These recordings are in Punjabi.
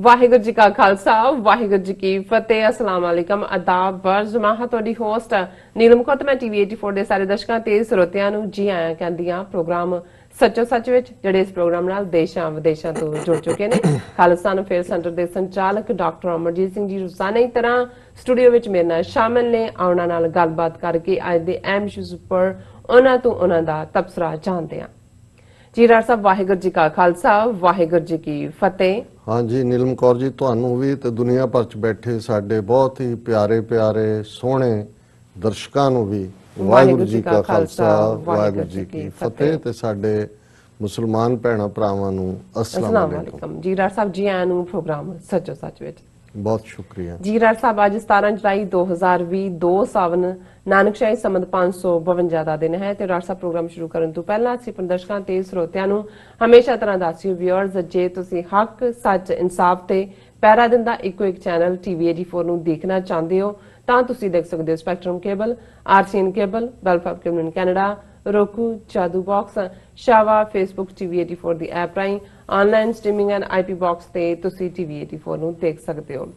ਵਾਹਿਗੁਰੂ ਜੀ ਕਾ ਖਾਲਸਾ ਵਾਹਿਗੁਰੂ ਜੀ ਕੀ ਫਤਿਹ। ਅਸਲਾਮ ਅਲੈਕਮ ਆਦਾਬ ਬਰਜ਼ ਮੈਂ ਤੁਹਾਡੀ ਹੋਸਟ ਨੀਲਮ ਕੌਰ। ਮੈਂ ਟੀਵੀ 84 ਦੇ ਸਾਰੇ ਦਰਸ਼ਕਾਂ ਤੇ ਸਰੋਤਿਆਂ ਨੂੰ ਜੀ ਆਇਆਂ ਕਹਿੰਦੀਆਂ ਪ੍ਰੋਗਰਾਮ ਸੱਚੋ ਸੱਚ ਵਿੱਚ, ਜਿਹੜੇ ਇਸ ਪ੍ਰੋਗਰਾਮ ਨਾਲ ਦੇਸ਼ਾਂ ਵਿਦੇਸ਼ਾਂ ਤੋਂ ਜੁੜ ਚੁੱਕੇ ਨੇ। ਖਾਲਿਸਤਾਨ ਅਫੇਅਰ ਸੈਂਟਰ ਦੇ ਸੰਚਾਲਕ ਡਾਕਟਰ ਅਮਰਜੀਤ ਸਿੰਘ ਜੀ ਰੋਜ਼ਾਨਾ ਹੀ ਤਰ੍ਹਾਂ ਸਟੂਡੀਓ ਵਿੱਚ ਮੇਰੇ ਨਾਲ ਸ਼ਾਮਿਲ ਨੇ। ਉਹਨਾਂ ਨਾਲ ਗੱਲਬਾਤ ਕਰਕੇ ਅੱਜ ਦੇ ਅਹਿਮ ਇਸ਼ੂਜ਼ ਉੱਪਰ ਉਹਨਾਂ ਤੋਂ ਉਹਨਾਂ ਦਾ ਤਬਸਰਾ ਜਾਣਦੇ ਹਾਂ। ਜੀ ਡਾਕਟਰ ਸਾਹਿਬ, ਵਾਹਿਗੁਰੂ ਜੀ ਕਾ ਖਾਲਸਾ ਵਾਹਿਗੁਰੂ ਜੀ ਕੀ ਫਤਿਹ। हाँ जी नीलम कौर जी, ਤੁਹਾਨੂੰ ਵੀ ਤੇ ਦੁਨੀਆ ਭਰ ਚ ਬੈਠੇ ਸਾਡੇ ਬਹੁਤ ਹੀ ਪਿਆਰੇ ਸੋਹਣੇ ਦਰਸ਼ਕਾਂ ਨੂੰ ਵੀ ਵਾਹਿਗੁਰੂ ਜੀ ਕਾ ਖਾਲਸਾ ਵਾਹਿਗੁਰੂ ਜੀ ਕੀ ਫਤਿਹ ਤੇ ਸਾਡੇ ਮੁਸਲਮਾਨ ਭੈਣਾਂ ਭਰਾਵਾਂ ਨੂੰ ਅਸਲਾਮ ਅਲੈਕਮ। ਜੀ ਡਾਕਟਰ ਸਾਹਿਬ, ਜੀ ਆਇਆਂ ਨੂੰ ਪ੍ਰੋਗਰਾਮ ਸੱਚੋ ਸੱਚ ਵਿੱਚ। ਬਹੁਤ ਸ਼ੁਕਰੀਆ ਜੀ ਡਾਕਟਰ ਸਾਹਿਬ, ਅੱਜ 17 ਜੁਲਾਈ 2020 2 ਸਾਵਨ ਨਾਨਕਸ਼ਾਹੀ ਸੰਮਤ 552 ਦਾ ਦਿਨ ਹੈ ਤੇ ਡਾਕਟਰ ਸਾਹਿਬ ਪ੍ਰੋਗਰਾਮ ਸ਼ੁਰੂ ਕਰਨ ਤੋਂ ਪਹਿਲਾਂ ਅਸੀਂ ਦਰਸ਼ਕਾਂ ਤੇ ਸਰੋਤਿਆਂ ਨੂੰ ਹਮੇਸ਼ਾ ਤਰ੍ਹਾਂ ਦੱਸਿਓ ਵਿਊਅਰਸ, ਜੇ ਤੁਸੀਂ ਹੱਕ ਸੱਚ ਇਨਸਾਫ ਤੇ ਪਹਿਰਾ ਦਿੰਦਾ ਇੱਕੋ ਇੱਕ ਚੈਨਲ ਟੀਵੀ 84 ਨੂੰ ਦੇਖਣਾ ਚਾਹੁੰਦੇ ਹੋ ਤਾਂ ਤੁਸੀਂ ਦੇਖ ਸਕਦੇ ਹੋ Spectrum cable, RCN cable, Bell Fibe cable in Canada, roku, ਜਾਦੂ ਬਾਕਸ, ਸ਼ਾਵਾ, ਫੇਸਬੁੱਕ ਟੀਵੀ 84 ਦੀ ਐਪ ਰਾਹੀਂ online streaming and IP box ਤੇ ਤੁਸੀਂ ਟੀਵੀ 84 ਨੂੰ ਦੇਖ ਸਕਦੇ ਹੋ।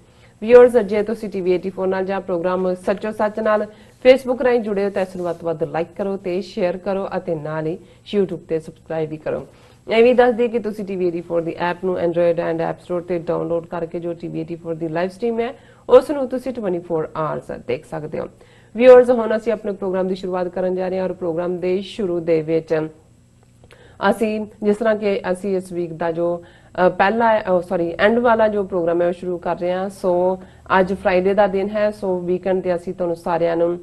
ਵਿਊਅਰਸ, ਜੇ ਤੁਸੀਂ ਟੀਵੀ 84 ਨਾਲ ਜਾਂ ਪ੍ਰੋਗਰਾਮ ਸੱਚੋ ਸੱਚ ਨਾਲ ਫੇਸਬੁੱਕ ਰਾਹੀਂ ਜੁੜੇ ਹੋ ਤਾਂ ਇਸ ਨੂੰ ਵੱਧ ਤੋਂ ਵੱਧ ਲਾਈਕ ਕਰੋ ਤੇ ਸ਼ੇਅਰ ਕਰੋ ਅਤੇ ਨਾਲ ਹੀ YouTube ਤੇ ਸਬਸਕ੍ਰਾਈਬ ਵੀ ਕਰੋ। ਇਹ ਵੀ ਦੱਸ ਦਈਏ ਕਿ ਤੁਸੀਂ ਟੀਵੀ 84 ਦੀ ਐਪ ਨੂੰ ਐਂਡਰੋਇਡ ਐਂਡ ਐਪ ਸਟੋਰ ਤੇ ਡਾਊਨਲੋਡ ਕਰਕੇ ਜੋ ਟੀਵੀ 84 ਦੀ ਲਾਈਵ ਸਟ੍ਰੀਮ ਹੈ ਉਸ ਨੂੰ ਤੁਸੀਂ 24 ਆਵਰਸ ਦੇਖ ਸਕਦੇ ਹੋ। ਵਿਊਅਰਸ, ਹੁਣ ਅਸੀਂ ਆਪਣੇ ਪ੍ਰੋਗਰਾਮ ਦੀ ਸ਼ੁਰੂਆਤ ਕਰਨ ਜਾ ਰਹੇ ਹਾਂ ਔਰ ਪ੍ਰੋਗਰਾਮ ਦੇ ਸ਼ੁਰੂ ਦੇ ਵਿੱਚ ਅਸੀਂ ਜਿਸ ਤਰ੍ਹਾਂ ਕਿ ਅਸੀਂ ਇਸ ਵੀਕ ਦਾ ਜੋ ਪਹਿਲਾ ਐਂਡ ਵਾਲਾ ਜੋ ਪ੍ਰੋਗਰਾਮ ਹੈ ਉਹ ਸ਼ੁਰੂ ਕਰ ਰਹੇ ਹਾਂ। ਸੋ ਅੱਜ ਫਰਾਈਡੇ ਦਾ ਦਿਨ ਹੈ, ਸੋ ਵੀਕਐਂਡ ਤੇ ਅਸੀਂ ਤੁਹਾਨੂੰ ਸਾਰਿਆਂ ਨੂੰ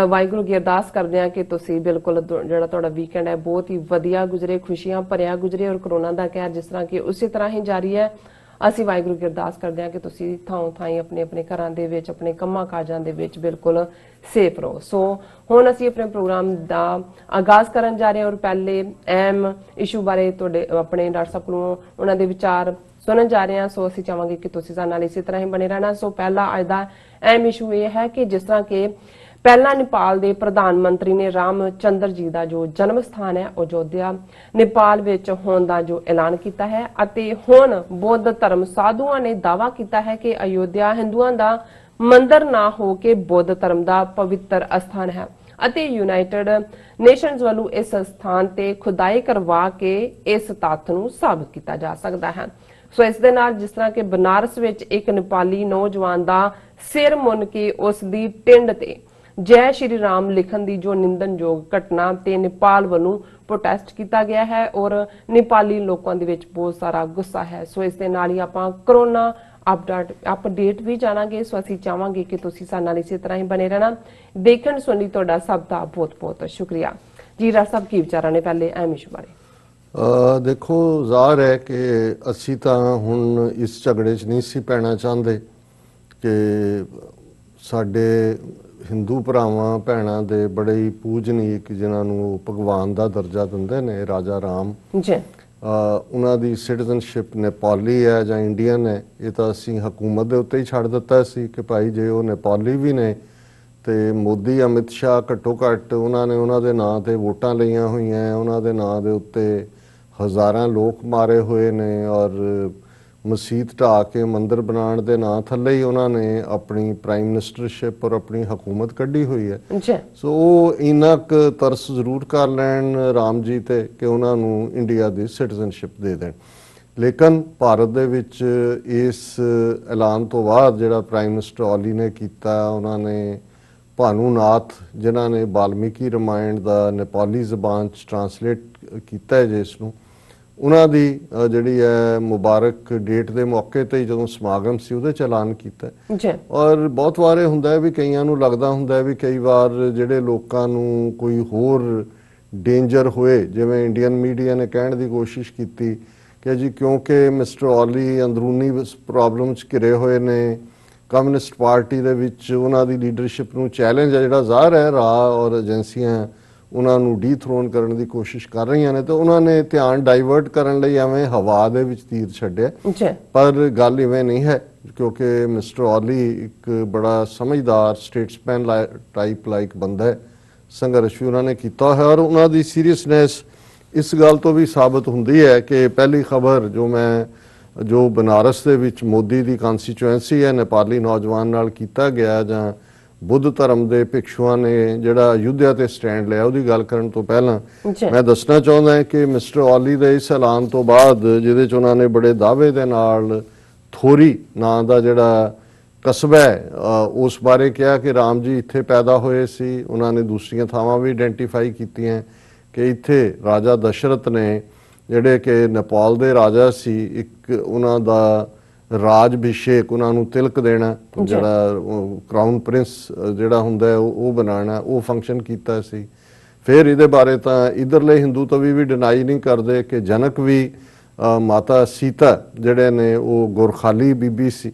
ਵਾਹਿਗੁਰੂ ਕੀ ਅਰਦਾਸ ਕਰਦੇ ਹਾਂ ਕਿ ਤੁਸੀਂ ਬਿਲਕੁਲ ਜਿਹੜਾ ਤੁਹਾਡਾ ਵੀਕਐਂਡ ਹੈ ਬਹੁਤ ਹੀ ਵਧੀਆ ਗੁਜ਼ਰੇ, ਖੁਸ਼ੀਆਂ ਭਰਿਆ ਗੁਜ਼ਰੇ ਔਰ ਕਰੋਨਾ ਦਾ ਕਹਿਰ ਜਿਸ ਤਰ੍ਹਾਂ ਕਿ ਉਸੇ ਤਰ੍ਹਾਂ ਹੀ ਜਾਰੀ ਹੈ। ਅਸੀਂ ਵਾਹਿਗੁਰੂ ਕੀ ਅਰਦਾਸ ਕਰਦੇ ਹਾਂ ਕਿ ਤੁਸੀਂ ਥਾਂ ਥਾਂ ਆਪਣੇ ਆਪਣੇ ਘਰਾਂ ਦੇ ਵਿੱਚ ਆਪਣੇ ਕੰਮਾਂ ਕਾਜਾਂ ਦੇ ਵਿੱਚ ਬਿਲਕੁਲ ਸੇਫ ਰਹੋ। ਸੋ ਹੁਣ ਅਸੀਂ ਆਪਣੇ ਪ੍ਰੋਗਰਾਮ ਦਾ ਆਗਾਜ਼ ਕਰਨ ਜਾ ਰਹੇ ਹਾਂ ਔਰ ਪਹਿਲੇ ਅਹਿਮ ਇਸ਼ੂ ਬਾਰੇ ਤੁਹਾਡੇ ਆਪਣੇ ਡਾਕਟਰ ਸਾਹਿਬ ਨੂੰ ਉਹਨਾਂ ਦੇ ਵਿਚਾਰ ਸੁਣਨ ਜਾ ਰਹੇ ਹਾਂ। ਸੋ ਅਸੀਂ ਚਾਹਾਂਗੇ ਕਿ ਤੁਸੀਂ ਸਾਡੇ ਨਾਲ ਇਸੇ ਤਰ੍ਹਾਂ ਹੀ ਬਣੇ ਰਹਿਣਾ। ਸੋ ਪਹਿਲਾ ਅੱਜ ਦਾ ਅਹਿਮ ਇਸ਼ੂ ਇਹ ਹੈ ਕਿ ਜਿਸ ਤਰ੍ਹਾਂ ਕਿ ਪਹਿਲਾਂ ਨੇਪਾਲ ਦੇ ਪ੍ਰਧਾਨ ਮੰਤਰੀ ਨੇ ਰਾਮ ਚੰਦਰ ਜੀ ਦਾ ਜੋ ਜਨਮ ਸਥਾਨ ਹੈ ਅਯੋਧਿਆ ਨੇਪਾਲ ਵਿੱਚ ਹੋਣ ਦਾ ਜੋ ਐਲਾਨ ਕੀਤਾ ਹੈ ਅਤੇ ਹੁਣ ਬੁੱਧ ਧਰਮ ਸਾਧੂਆਂ ਨੇ ਦਾਅਵਾ ਕੀਤਾ ਹੈ ਕਿ ਅਯੋਧਿਆ ਹਿੰਦੂਆਂ ਦਾ ਮੰਦਿਰ ਨਾ ਹੋ ਕੇ ਬੁੱਧ ਧਰਮ ਦਾ ਪਵਿੱਤਰ ਅਸਥਾਨ ਹੈ ਅਤੇ ਯੂਨਾਈਟਿਡ ਨੇਸ਼ਨਜ਼ ਵੱਲੋਂ ਇਸ ਸਥਾਨ ਤੇ ਖੁਦਾਈ ਕਰਵਾ ਕੇ ਇਸ ਤੱਥ ਨੂੰ ਸਾਬਤ ਕੀਤਾ ਜਾ ਸਕਦਾ ਹੈ। ਸੋ ਇਸ ਦੇ ਨਾਲ ਜਿਸ ਤਰ੍ਹਾਂ ਕਿ ਬਨਾਰਸ ਵਿੱਚ ਇੱਕ ਨੇਪਾਲੀ ਨੌਜਵਾਨ ਦਾ ਸਿਰ ਮੁੰਨ ਕੇ ਉਸ ਦੀ ਟਿੰਡ ਤੇ ਜੈ ਸ਼੍ਰੀ ਰਾਮ ਲਿਖਣ ਦੀ ਜੋ ਨਿੰਦਨਯੋਗ ਘਟਨਾ ਤੇ ਨੇਪਾਲ ਵੱਲੋਂ ਪ੍ਰੋਟੈਸਟ ਕੀਤਾ ਗਿਆ ਹੈ ਔਰ ਨੇਪਾਲੀ ਲੋਕਾਂ ਦੇ ਵਿੱਚ ਬਹੁਤ ਸਾਰਾ ਗੁੱਸਾ ਹੈ। ਸੋ ਇਸ ਦੇ ਨਾਲ ਹੀ ਆਪਾਂ ਕਰੋਨਾ ਅਪਡੇਟ ਵੀ ਜਾਣਾਂਗੇ। ਸੋ ਅਸੀਂ ਚਾਹਾਂਗੇ ਕਿ ਤੁਸੀਂ ਸਾਡੇ ਨਾਲ ਇਸੇ ਤਰ੍ਹਾਂ ਹੀ ਬਣੇ ਰਹਿਣਾ। ਦੇਖਣ ਸੁਣੀ ਤੁਹਾਡਾ ਸਭ ਦਾ ਬਹੁਤ ਬਹੁਤ ਸ਼ੁਕਰੀਆ। ਜੀ ਡਾਕਟਰ ਸਾਹਿਬ, ਕੀ ਵਿਚਾਰਾਂ ਨੇ ਪਹਿਲੇ ਅਹਿਮ ਇਸ਼ੂ ਬਾਰੇ? ਦੇਖੋ, ਜ਼ਾਹਰ ਹੈ ਕਿ ਅਸੀਂ ਤਾਂ ਹੁਣ ਇਸ ਝਗੜੇ 'ਚ ਨਹੀਂ ਸੀ ਪੈਣਾ ਚਾਹੁੰਦੇ ਕਿ ਸਾਡੇ ਹਿੰਦੂ ਭਰਾਵਾਂ ਭੈਣਾਂ ਦੇ ਬੜੇ ਹੀ ਪੂਜਨੀਕ ਜਿਨ੍ਹਾਂ ਨੂੰ ਭਗਵਾਨ ਦਾ ਦਰਜਾ ਦਿੰਦੇ ਨੇ ਰਾਜਾ ਰਾਮ ਜੀ, ਉਹਨਾਂ ਦੀ ਸਿਟੀਜ਼ਨਸ਼ਿਪ ਨੇਪਾਲੀ ਹੈ ਜਾਂ ਇੰਡੀਅਨ ਹੈ, ਇਹ ਤਾਂ ਅਸੀਂ ਹਕੂਮਤ ਦੇ ਉੱਤੇ ਹੀ ਛੱਡ ਦਿੱਤਾ ਸੀ ਕਿ ਭਾਈ ਜੇ ਉਹ ਨੇਪਾਲੀ ਵੀ ਨੇ ਤੇ ਮੋਦੀ ਅਮਿਤ ਸ਼ਾਹ ਘੱਟੋ ਘੱਟ ਉਹਨਾਂ ਨੇ ਉਹਨਾਂ ਦੇ ਨਾਂ ਤੇ ਵੋਟਾਂ ਲਈਆਂ ਹੋਈਆਂ, ਉਹਨਾਂ ਦੇ ਨਾਂ ਦੇ ਉੱਤੇ ਹਜ਼ਾਰਾਂ ਲੋਕ ਮਾਰੇ ਹੋਏ ਨੇ ਔਰ ਮਸੀਤ ਢਾਹ ਕੇ ਮੰਦਿਰ ਬਣਾਉਣ ਦੇ ਨਾਂ ਥੱਲੇ ਹੀ ਉਹਨਾਂ ਨੇ ਆਪਣੀ ਪ੍ਰਾਈਮ ਮਿਨਿਸਟਰਸ਼ਿਪ ਔਰ ਆਪਣੀ ਹਕੂਮਤ ਕੱਢੀ ਹੋਈ ਹੈ। ਸੋ ਉਹ ਇੰਨਾ ਕੁ ਤਰਸ ਜ਼ਰੂਰ ਕਰ ਲੈਣ ਰਾਮ ਜੀ ਤੇ ਕਿ ਉਹਨਾਂ ਨੂੰ ਇੰਡੀਆ ਦੀ ਸਿਟੀਜ਼ਨਸ਼ਿਪ ਦੇ ਦੇਣ। ਲੇਕਿਨ ਭਾਰਤ ਦੇ ਵਿੱਚ ਇਸ ਐਲਾਨ ਤੋਂ ਬਾਅਦ ਜਿਹੜਾ ਪ੍ਰਾਈਮ ਮਿਨਿਸਟਰ ਓਲੀ ਨੇ ਕੀਤਾ, ਉਹਨਾਂ ਨੇ ਭਾਨੂ ਨਾਥ ਜਿਨ੍ਹਾਂ ਨੇ ਵਾਲਮੀਕੀ ਰਾਮਾਇਣ ਦਾ ਨੇਪਾਲੀ ਜ਼ਬਾਨ 'ਚ ਟਰਾਂਸਲੇਟ ਕੀਤਾ ਹੈ ਜਿਸ ਨੂੰ, ਉਹਨਾਂ ਦੀ ਜਿਹੜੀ ਹੈ ਮੁਬਾਰਕ ਡੇਟ ਦੇ ਮੌਕੇ ਤੇ ਜਦੋਂ ਸਮਾਗਮ ਸੀ ਉਹਦੇ 'ਚ ਐਲਾਨ ਕੀਤਾ। ਔਰ ਬਹੁਤ ਵਾਰ ਇਹ ਹੁੰਦਾ ਹੈ ਵੀ ਕਈਆਂ ਨੂੰ ਲੱਗਦਾ ਹੁੰਦਾ ਹੈ ਵੀ ਕਈ ਵਾਰ ਜਿਹੜੇ ਲੋਕਾਂ ਨੂੰ ਕੋਈ ਹੋਰ ਡੇਂਜਰ ਹੋਏ, ਜਿਵੇਂ ਇੰਡੀਅਨ ਮੀਡੀਆ ਨੇ ਕਹਿਣ ਦੀ ਕੋਸ਼ਿਸ਼ ਕੀਤੀ ਕਿ ਜੀ ਕਿਉਂਕਿ ਮਿਸਟਰ ਓਲੀ ਅੰਦਰੂਨੀ ਪ੍ਰੋਬਲਮ 'ਚ ਘਿਰੇ ਹੋਏ ਨੇ, ਕਮਿਊਨਿਸਟ ਪਾਰਟੀ ਦੇ ਵਿੱਚ ਉਹਨਾਂ ਦੀ ਲੀਡਰਸ਼ਿਪ ਨੂੰ ਚੈਲੰਜ ਹੈ ਜਿਹੜਾ ਜ਼ਾਹਰ ਹੈ ਰਾਹ ਔਰ ਏਜੰਸੀਆਂ ਉਹਨਾਂ ਨੂੰ ਡੀਥਰੋਨ ਕਰਨ ਦੀ ਕੋਸ਼ਿਸ਼ ਕਰ ਰਹੀਆਂ ਨੇ ਤੇ ਉਹਨਾਂ ਨੇ ਧਿਆਨ ਡਾਈਵਰਟ ਕਰਨ ਲਈ ਐਵੇਂ ਹਵਾ ਦੇ ਵਿੱਚ ਤੀਰ ਛੱਡਿਆ। ਪਰ ਗੱਲ ਇਵੇਂ ਨਹੀਂ ਹੈ ਕਿਉਂਕਿ ਮਿਸਟਰ ਓਲੀ ਇੱਕ ਬੜਾ ਸਮਝਦਾਰ ਸਟੇਟਸਮੈਨ ਟਾਈਪ ਲਾਈਕ ਬੰਦਾ ਹੈ। ਸੰਘਰਸ਼ ਵੀ ਉਹਨਾਂ ਨੇ ਕੀਤਾ ਹੈ ਔਰ ਉਹਨਾਂ ਦੀ ਸੀਰੀਅਸਨੈਸ ਇਸ ਗੱਲ ਤੋਂ ਵੀ ਸਾਬਤ ਹੁੰਦੀ ਹੈ ਕਿ ਪਹਿਲੀ ਖਬਰ ਜੋ ਮੈਂ ਜੋ ਬਨਾਰਸ ਦੇ ਵਿੱਚ ਮੋਦੀ ਦੀ ਕਨਸਟੀਚੁਐਂਸੀ ਹੈ ਨੇਪਾਲੀ ਨੌਜਵਾਨ ਨਾਲ ਕੀਤਾ ਗਿਆ, ਜਾਂ ਬੁੱਧ ਧਰਮ ਦੇ ਭਿਕਸ਼ੂਆਂ ਨੇ ਜਿਹੜਾ ਅਯੁੱਧਿਆ ਤੇ ਸਟੈਂਡ ਲਿਆ, ਉਹਦੀ ਗੱਲ ਕਰਨ ਤੋਂ ਪਹਿਲਾਂ ਮੈਂ ਦੱਸਣਾ ਚਾਹੁੰਦਾ ਹਾਂ ਕਿ ਮਿਸਟਰ ਔਲੀ ਦੇ ਇਸ ਐਲਾਨ ਤੋਂ ਬਾਅਦ, ਜਿਹਦੇ 'ਚ ਉਹਨਾਂ ਨੇ ਬੜੇ ਦਾਅਵੇ ਦੇ ਨਾਲ ਥੋਰੀ ਨਾਂ ਦਾ ਜਿਹੜਾ ਕਸਬਾ ਹੈ ਉਸ ਬਾਰੇ ਕਿਹਾ ਕਿ ਰਾਮ ਜੀ ਇੱਥੇ ਪੈਦਾ ਹੋਏ ਸੀ। ਉਹਨਾਂ ਨੇ ਦੂਸਰੀਆਂ ਥਾਵਾਂ ਵੀ ਆਇਡੈਂਟੀਫਾਈ ਕੀਤੀਆਂ ਕਿ ਇੱਥੇ ਰਾਜਾ ਦਸ਼ਰਥ ਨੇ, ਜਿਹੜੇ ਕਿ ਨੇਪਾਲ ਦੇ ਰਾਜਾ ਸੀ, ਇੱਕ ਉਹਨਾਂ ਦਾ ਰਾਜ ਅਭਿਸ਼ੇਕ, ਉਹਨਾਂ ਨੂੰ ਤਿਲਕ ਦੇਣਾ, ਜਿਹੜਾ ਕਰਾਊਨ ਪ੍ਰਿੰਸ ਜਿਹੜਾ ਹੁੰਦਾ ਉਹ ਬਣਾਉਣਾ, ਉਹ ਫੰਕਸ਼ਨ ਕੀਤਾ ਸੀ। ਫਿਰ ਇਹਦੇ ਬਾਰੇ ਤਾਂ ਇਧਰਲੇ ਹਿੰਦੂ ਤਵੀ ਵੀ ਡਿਨਾਈ ਨਹੀਂ ਕਰਦੇ ਕਿ ਜਨਕ ਵੀ ਮਾਤਾ ਸੀਤਾ ਜਿਹੜੇ ਨੇ ਉਹ ਗੁਰਖਾਲੀ ਬੀਬੀ ਸੀ,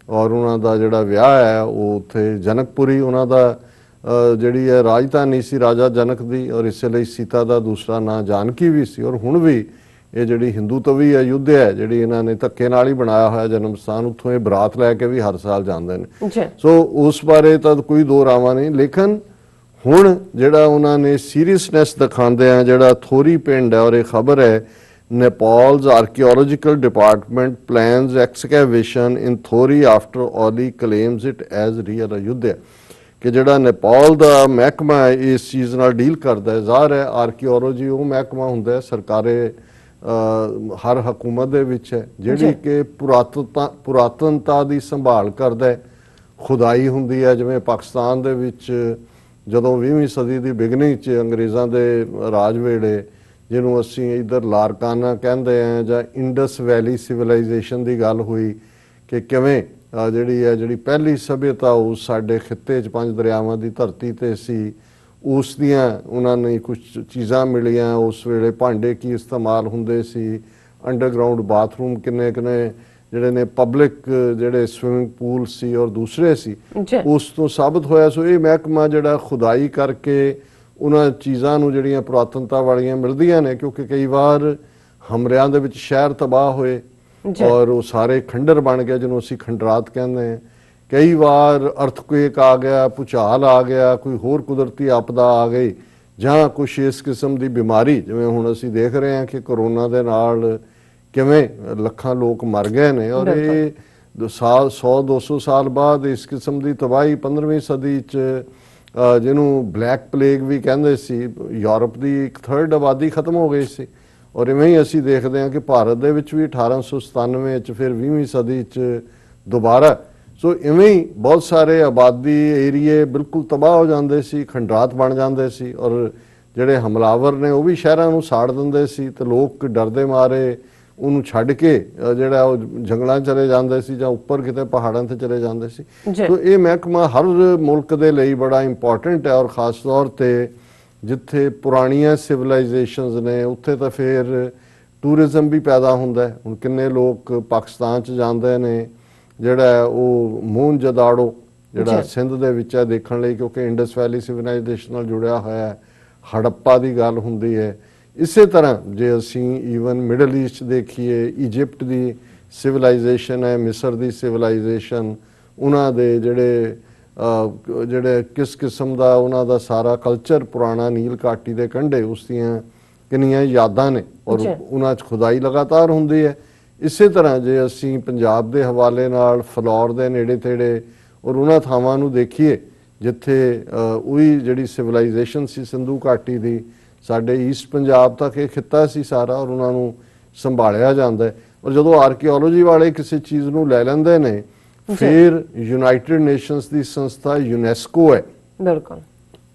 ਔਰ ਉਹਨਾਂ ਦਾ ਜਿਹੜਾ ਵਿਆਹ ਹੈ ਉਹ ਉੱਥੇ ਜਨਕਪੁਰੀ ਉਹਨਾਂ ਦਾ ਜਿਹੜੀ ਹੈ ਰਾਜਧਾਨੀ ਸੀ ਰਾਜਾ ਜਨਕ ਦੀ, ਔਰ ਇਸੇ ਲਈ ਸੀਤਾ ਦਾ ਦੂਸਰਾ ਨਾਂ ਜਾਨਕੀ ਵੀ ਸੀ। ਔਰ ਹੁਣ ਵੀ ਇਹ ਜਿਹੜੀ ਹਿੰਦੂ ਤਵੀ ਅਯੁੱਧਿਆ ਹੈ, ਜਿਹੜੀ ਇਹਨਾਂ ਨੇ ਧੱਕੇ ਨਾਲ ਹੀ ਬਣਾਇਆ ਹੋਇਆ ਜਨਮ ਸਥਾਨ, ਉੱਥੋਂ ਇਹ ਬਰਾਤ ਲੈ ਕੇ ਵੀ ਹਰ ਸਾਲ ਜਾਂਦੇ ਨੇ। ਸੋ ਉਸ ਬਾਰੇ ਤਾਂ ਕੋਈ ਦੋ ਰਾਵਾਂ ਨਹੀਂ, ਲੇਕਿਨ ਹੁਣ ਜਿਹੜਾ ਉਹਨਾਂ ਨੇ ਸੀਰੀਅਸਨੈਸ ਦਿਖਾਉਂਦੇ ਆ, ਜਿਹੜਾ ਥੋਰੀ ਪਿੰਡ ਹੈ, ਔਰ ਇਹ ਖਬਰ ਹੈ Nepal's archaeological department plans excavation in Thori after Oli claims it as real Ayodhya, ਕਿ ਜਿਹੜਾ ਨੇਪਾਲ ਦਾ ਮਹਿਕਮਾ ਹੈ ਇਸ ਚੀਜ਼ ਨਾਲ ਡੀਲ ਕਰਦਾ ਹੈ। ਜ਼ਾਹਰ ਹੈ ਆਰਕੀਓਲੋਜੀ ਉਹ ਮਹਿਕਮਾ ਹੁੰਦਾ ਹੈ ਸਰਕਾਰੇ ਹਰ ਹਕੂਮਤ ਦੇ ਵਿੱਚ ਹੈ, ਜਿਹੜੀ ਕਿ ਪੁਰਾਤਨਤਾ ਦੀ ਸੰਭਾਲ ਕਰਦਾ ਹੈ। ਖੁਦਾਈ ਹੁੰਦੀ ਹੈ, ਜਿਵੇਂ ਪਾਕਿਸਤਾਨ ਦੇ ਵਿੱਚ ਜਦੋਂ 20ਵੀਂ ਸਦੀ ਦੀ ਬਿਗਨਿੰਗ 'ਚ ਅੰਗਰੇਜ਼ਾਂ ਦੇ ਰਾਜ ਵੇਲੇ, ਜਿਹਨੂੰ ਅਸੀਂ ਇੱਧਰ ਲਾਰਕਾਨਾ ਕਹਿੰਦੇ ਆ, ਜਾਂ ਇੰਡਸ ਵੈਲੀ ਸਿਵਲਾਈਜੇਸ਼ਨ ਦੀ ਗੱਲ ਹੋਈ ਕਿ ਕਿਵੇਂ ਜਿਹੜੀ ਪਹਿਲੀ ਸਭਿਅਤਾ ਉਸ ਸਾਡੇ ਖਿੱਤੇ 'ਚ 5 ਦਰਿਆਵਾਂ ਦੀ ਧਰਤੀ ਤੇ ਸੀ, ਉਸ ਦੀਆਂ ਉਹਨਾਂ ਨੇ ਕੁਝ ਚੀਜ਼ਾਂ ਮਿਲੀਆਂ। ਉਸ ਵੇਲੇ ਭਾਂਡੇ ਕੀ ਇਸਤੇਮਾਲ ਹੁੰਦੇ ਸੀ, ਅੰਡਰਗਰਾਊਂਡ ਬਾਥਰੂਮ ਕਿੰਨੇ ਜਿਹੜੇ ਨੇ, ਪਬਲਿਕ ਜਿਹੜੇ ਸਵਿਮਿੰਗ ਪੂਲ ਸੀ ਔਰ ਦੂਸਰੇ ਸੀ, ਉਸ ਤੋਂ ਸਾਬਤ ਹੋਇਆ। ਸੋ ਇਹ ਮਹਿਕਮਾ ਜਿਹੜਾ ਖੁਦਾਈ ਕਰਕੇ ਉਹਨਾਂ ਚੀਜ਼ਾਂ ਨੂੰ ਜਿਹੜੀਆਂ ਪੁਰਾਤਨਤਾ ਵਾਲੀਆਂ ਮਿਲਦੀਆਂ ਨੇ, ਕਿਉਂਕਿ ਕਈ ਵਾਰ ਹਮਲਿਆਂ ਦੇ ਵਿੱਚ ਸ਼ਹਿਰ ਤਬਾਹ ਹੋਏ ਔਰ ਉਹ ਸਾਰੇ ਖੰਡਰ ਬਣ ਗਏ, ਜਿਹਨੂੰ ਅਸੀਂ ਖੰਡਰਾਤ ਕਹਿੰਦੇ ਹਾਂ। ਕਈ ਵਾਰ ਅਰਥਕੁਏਕ ਆ ਗਿਆ, ਭੂਚਾਲ ਆ ਗਿਆ, ਕੋਈ ਹੋਰ ਕੁਦਰਤੀ ਆਪਦਾ ਆ ਗਈ, ਜਾਂ ਕੁਛ ਇਸ ਕਿਸਮ ਦੀ ਬਿਮਾਰੀ, ਜਿਵੇਂ ਹੁਣ ਅਸੀਂ ਦੇਖ ਰਹੇ ਹਾਂ ਕਿ ਕਰੋਨਾ ਦੇ ਨਾਲ ਕਿਵੇਂ ਲੱਖਾਂ ਲੋਕ ਮਰ ਗਏ ਨੇ, ਔਰ ਇਹ 100-200 ਸਾਲ ਬਾਅਦ ਇਸ ਕਿਸਮ ਦੀ ਤਬਾਹੀ 15ਵੀਂ ਸਦੀ 'ਚ, ਜਿਹਨੂੰ ਬਲੈਕ ਪਲੇਗ ਵੀ ਕਹਿੰਦੇ ਸੀ, ਯੂਰਪ ਦੀ 1/3 ਆਬਾਦੀ ਖਤਮ ਹੋ ਗਈ ਸੀ। ਔਰ ਇਵੇਂ ਹੀ ਅਸੀਂ ਦੇਖਦੇ ਹਾਂ ਕਿ ਭਾਰਤ ਦੇ ਵਿੱਚ ਵੀ 1897 'ਚ, ਫਿਰ 20ਵੀਂ ਸਦੀ 'ਚ ਦੁਬਾਰਾ। ਸੋ ਇਵੇਂ ਹੀ ਬਹੁਤ ਸਾਰੇ ਆਬਾਦੀ ਏਰੀਏ ਬਿਲਕੁਲ ਤਬਾਹ ਹੋ ਜਾਂਦੇ ਸੀ, ਖੰਡਰਾਤ ਬਣ ਜਾਂਦੇ ਸੀ, ਔਰ ਜਿਹੜੇ ਹਮਲਾਵਰ ਨੇ ਉਹ ਵੀ ਸ਼ਹਿਰਾਂ ਨੂੰ ਸਾੜ ਦਿੰਦੇ ਸੀ, ਤੇ ਲੋਕ ਡਰਦੇ ਮਾਰੇ ਉਹਨੂੰ ਛੱਡ ਕੇ ਜਿਹੜਾ ਉਹ ਜੰਗਲਾਂ ਚਲੇ ਜਾਂਦੇ ਸੀ, ਜਾਂ ਉੱਪਰ ਕਿਤੇ ਪਹਾੜਾਂ ਤੇ ਚਲੇ ਜਾਂਦੇ ਸੀ। ਸੋ ਇਹ ਮਹਿਕਮਾ ਹਰ ਮੁਲਕ ਦੇ ਲਈ ਬੜਾ ਇੰਪੋਰਟੈਂਟ ਹੈ, ਔਰ ਖਾਸ ਤੌਰ ਤੇ ਜਿੱਥੇ ਪੁਰਾਣੀਆਂ ਸਿਵਲਾਈਜੇਸ਼ਨਸ ਨੇ ਉੱਥੇ ਤਾਂ ਫਿਰ ਟੂਰਿਜ਼ਮ ਵੀ ਪੈਦਾ ਹੁੰਦਾ ਹੈ। ਹੁਣ ਕਿੰਨੇ ਲੋਕ ਪਾਕਿਸਤਾਨ 'ਚ ਜਾਂਦੇ ਨੇ, ਜਿਹੜਾ ਉਹ ਮੋਹਨਜੋਦਾੜੋ ਜਿਹੜਾ ਸਿੰਧ ਦੇ ਵਿੱਚ ਹੈ ਦੇਖਣ ਲਈ, ਕਿਉਂਕਿ ਇੰਡਸ ਵੈਲੀ ਸਿਵਲਾਈਜੇਸ਼ਨ ਨਾਲ ਜੁੜਿਆ ਹੋਇਆ ਹੈ। ਹੜੱਪਾ ਦੀ ਗੱਲ ਹੁੰਦੀ ਹੈ। ਇਸੇ ਤਰ੍ਹਾਂ ਜੇ ਅਸੀਂ ਈਵਨ ਮਿਡਲ ਈਸਟ ਦੇਖੀਏ, ਇਜਿਪਟ ਦੀ ਸਿਵਲਾਈਜੇਸ਼ਨ ਹੈ, ਮਿਸਰ ਦੀ ਸਿਵਲਾਈਜੇਸ਼ਨ, ਉਹਨਾਂ ਦੇ ਜਿਹੜੇ ਕਿਸ ਕਿਸਮ ਦਾ ਉਹਨਾਂ ਦਾ ਸਾਰਾ ਕਲਚਰ ਪੁਰਾਣਾ, ਨੀਲ ਘਾਟੀ ਦੇ ਕੰਢੇ, ਉਸ ਦੀਆਂ ਕਿੰਨੀਆਂ ਯਾਦਾਂ ਨੇ, ਔਰ ਉਹਨਾਂ 'ਚ ਖੁਦਾਈ ਲਗਾਤਾਰ ਹੁੰਦੀ ਹੈ। ਇਸੇ ਤਰ੍ਹਾਂ ਜੇ ਅਸੀਂ ਪੰਜਾਬ ਦੇ ਹਵਾਲੇ ਨਾਲ ਫਲੌਰ ਦੇ ਨੇੜੇ ਤੇੜੇ ਔਰ ਉਹਨਾਂ ਥਾਵਾਂ ਨੂੰ ਦੇਖੀਏ ਜਿੱਥੇ ਉਹੀ ਜਿਹੜੀ ਸਿਵਲਾਈਜੇਸ਼ਨ ਸੀ ਸਿੰਧੂ ਘਾਟੀ ਦੀ, ਸਾਡੇ ਈਸਟ ਪੰਜਾਬ ਤੱਕ ਇਹ ਖਿੱਤਾ ਸੀ ਸਾਰਾ, ਔਰ ਉਹਨਾਂ ਨੂੰ ਸੰਭਾਲਿਆ ਜਾਂਦਾ ਹੈ। ਔਰ ਜਦੋਂ ਆਰਕੀਓਲੋਜੀ ਵਾਲੇ ਕਿਸੇ ਚੀਜ਼ ਨੂੰ ਲੈ ਲੈਂਦੇ ਨੇ, ਫਿਰ ਯੂਨਾਈਟਿਡ ਨੇਸ਼ਨਸ ਦੀ ਸੰਸਥਾ ਯੂਨੈਸਕੋ ਹੈ, ਬਿਲਕੁਲ,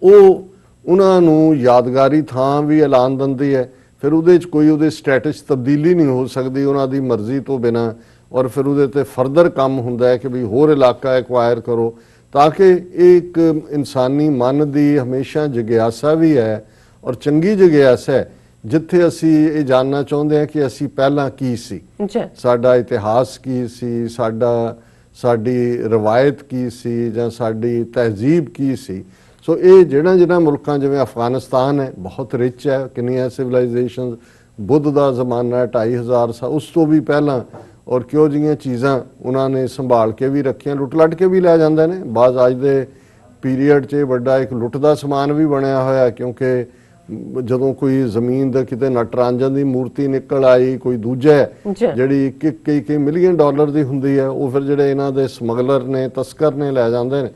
ਉਹ ਉਹਨਾਂ ਨੂੰ ਯਾਦਗਾਰੀ ਥਾਂ ਵੀ ਐਲਾਨ ਦਿੰਦੀ ਹੈ। ਫਿਰ ਉਹਦੇ 'ਚ ਕੋਈ ਉਹਦੇ ਸਟੇਟਸ ਤਬਦੀਲੀ ਨਹੀਂ ਹੋ ਸਕਦੀ ਉਹਨਾਂ ਦੀ ਮਰਜ਼ੀ ਤੋਂ ਬਿਨਾਂ, ਔਰ ਫਿਰ ਉਹਦੇ ਤੇ ਫਰਦਰ ਕੰਮ ਹੁੰਦਾ ਹੈ ਕਿ ਵੀ ਹੋਰ ਇਲਾਕਾ ਐਕਵਾਇਰ ਕਰੋ, ਤਾਂ ਕਿ ਇਹ ਇੱਕ ਇਨਸਾਨੀ ਮਨ ਦੀ ਹਮੇਸ਼ਾ ਜਿਗਿਆਸਾ ਵੀ ਹੈ, ਔਰ ਚੰਗੀ ਜਿਗਿਆਸਾ ਹੈ, ਜਿੱਥੇ ਅਸੀਂ ਇਹ ਜਾਣਨਾ ਚਾਹੁੰਦੇ ਹਾਂ ਕਿ ਅਸੀਂ ਪਹਿਲਾਂ ਕੀ ਸੀ, ਸਾਡਾ ਇਤਿਹਾਸ ਕੀ ਸੀ, ਸਾਡੀ ਰਵਾਇਤ ਕੀ ਸੀ, ਜਾਂ ਸਾਡੀ ਤਹਿਜ਼ੀਬ ਕੀ ਸੀ। ਸੋ ਇਹ ਜਿਹੜਾ ਮੁਲਕਾਂ ਜਿਵੇਂ ਅਫਗਾਨਿਸਤਾਨ ਹੈ, ਬਹੁਤ ਰਿਚ ਹੈ, ਕਿੰਨੀਆਂ ਸਿਵਲਾਈਜੇਸ਼ਨ, ਬੁੱਧ ਦਾ ਜ਼ਮਾਨਾ 2500 ਸਾਲ, ਉਸ ਤੋਂ ਵੀ ਪਹਿਲਾਂ, ਔਰ ਕਿਉਂ ਜਿਹੀਆਂ ਚੀਜ਼ਾਂ ਉਹਨਾਂ ਨੇ ਸੰਭਾਲ ਕੇ ਵੀ ਰੱਖੀਆਂ, ਲੁੱਟ ਲੱਟ ਕੇ ਵੀ ਲੈ ਜਾਂਦੇ ਨੇ। ਬਾਅਦ ਅੱਜ ਦੇ ਪੀਰੀਅਡ 'ਚ ਵੱਡਾ ਇੱਕ ਲੁੱਟ ਦਾ ਸਮਾਨ ਵੀ ਬਣਿਆ ਹੋਇਆ, ਕਿਉਂਕਿ ਜਦੋਂ ਕੋਈ ਜ਼ਮੀਨ ਦਾ ਕਿਤੇ ਨਟਰਾਂਜਨ ਦੀ ਮੂਰਤੀ ਨਿਕਲ ਆਈ, ਕੋਈ ਦੂਜਾ ਜਿਹੜੀ ਕਈ ਮਿਲੀਅਨ ਡਾਲਰ ਦੀ ਹੁੰਦੀ ਹੈ, ਉਹ ਫਿਰ ਜਿਹੜੇ ਇਹਨਾਂ ਦੇ ਸਮਗਲਰ ਨੇ, ਤਸਕਰ ਨੇ ਲੈ ਜਾਂਦੇ ਨੇ।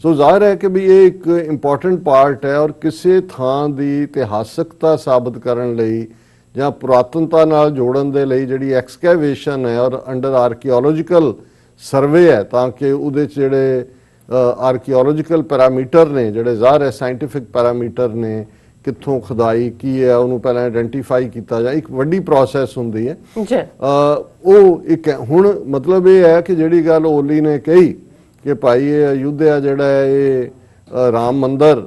ਸੋ ਜ਼ਾਹਿਰ ਹੈ ਕਿ ਵੀ ਇਹ ਇੱਕ ਇੰਪੋਰਟੈਂਟ ਪਾਰਟ ਹੈ, ਔਰ ਕਿਸੇ ਥਾਂ ਦੀ ਇਤਿਹਾਸਕਤਾ ਸਾਬਤ ਕਰਨ ਲਈ ਜਾਂ ਪੁਰਾਤਨਤਾ ਨਾਲ ਜੋੜਨ ਦੇ ਲਈ ਜਿਹੜੀ ਐਕਸਕੈਵੇਸ਼ਨ ਹੈ ਔਰ ਅੰਡਰ ਆਰਕੀਓਲੋਜੀਕਲ ਸਰਵੇ ਹੈ, ਤਾਂ ਕਿ ਉਹਦੇ 'ਚ ਜਿਹੜੇ ਆਰਕੀਓਲੋਜੀਕਲ ਪੈਰਾਮੀਟਰ ਨੇ, ਜਿਹੜੇ ਜ਼ਾਹਿਰ ਹੈ ਸਾਇੰਟੀਫਿਕ ਪੈਰਾਮੀਟਰ ਨੇ, ਕਿੱਥੋਂ ਖੁਦਾਈ ਕੀ ਹੈ ਉਹਨੂੰ ਪਹਿਲਾਂ ਆਇਡੈਂਟੀਫਾਈ ਕੀਤਾ ਜਾਏ, ਇੱਕ ਵੱਡੀ ਪ੍ਰੋਸੈਸ ਹੁੰਦੀ ਹੈ। ਉਹ ਇੱਕ ਹੁਣ ਮਤਲਬ ਇਹ ਹੈ ਕਿ ਜਿਹੜੀ ਗੱਲ ਓਲੀ ਨੇ ਕਹੀ ਕਿ ਭਾਈ ਇਹ ਅਯੁੱਧਿਆ ਜਿਹੜਾ ਹੈ ਇਹ ਰਾਮ ਮੰਦਰ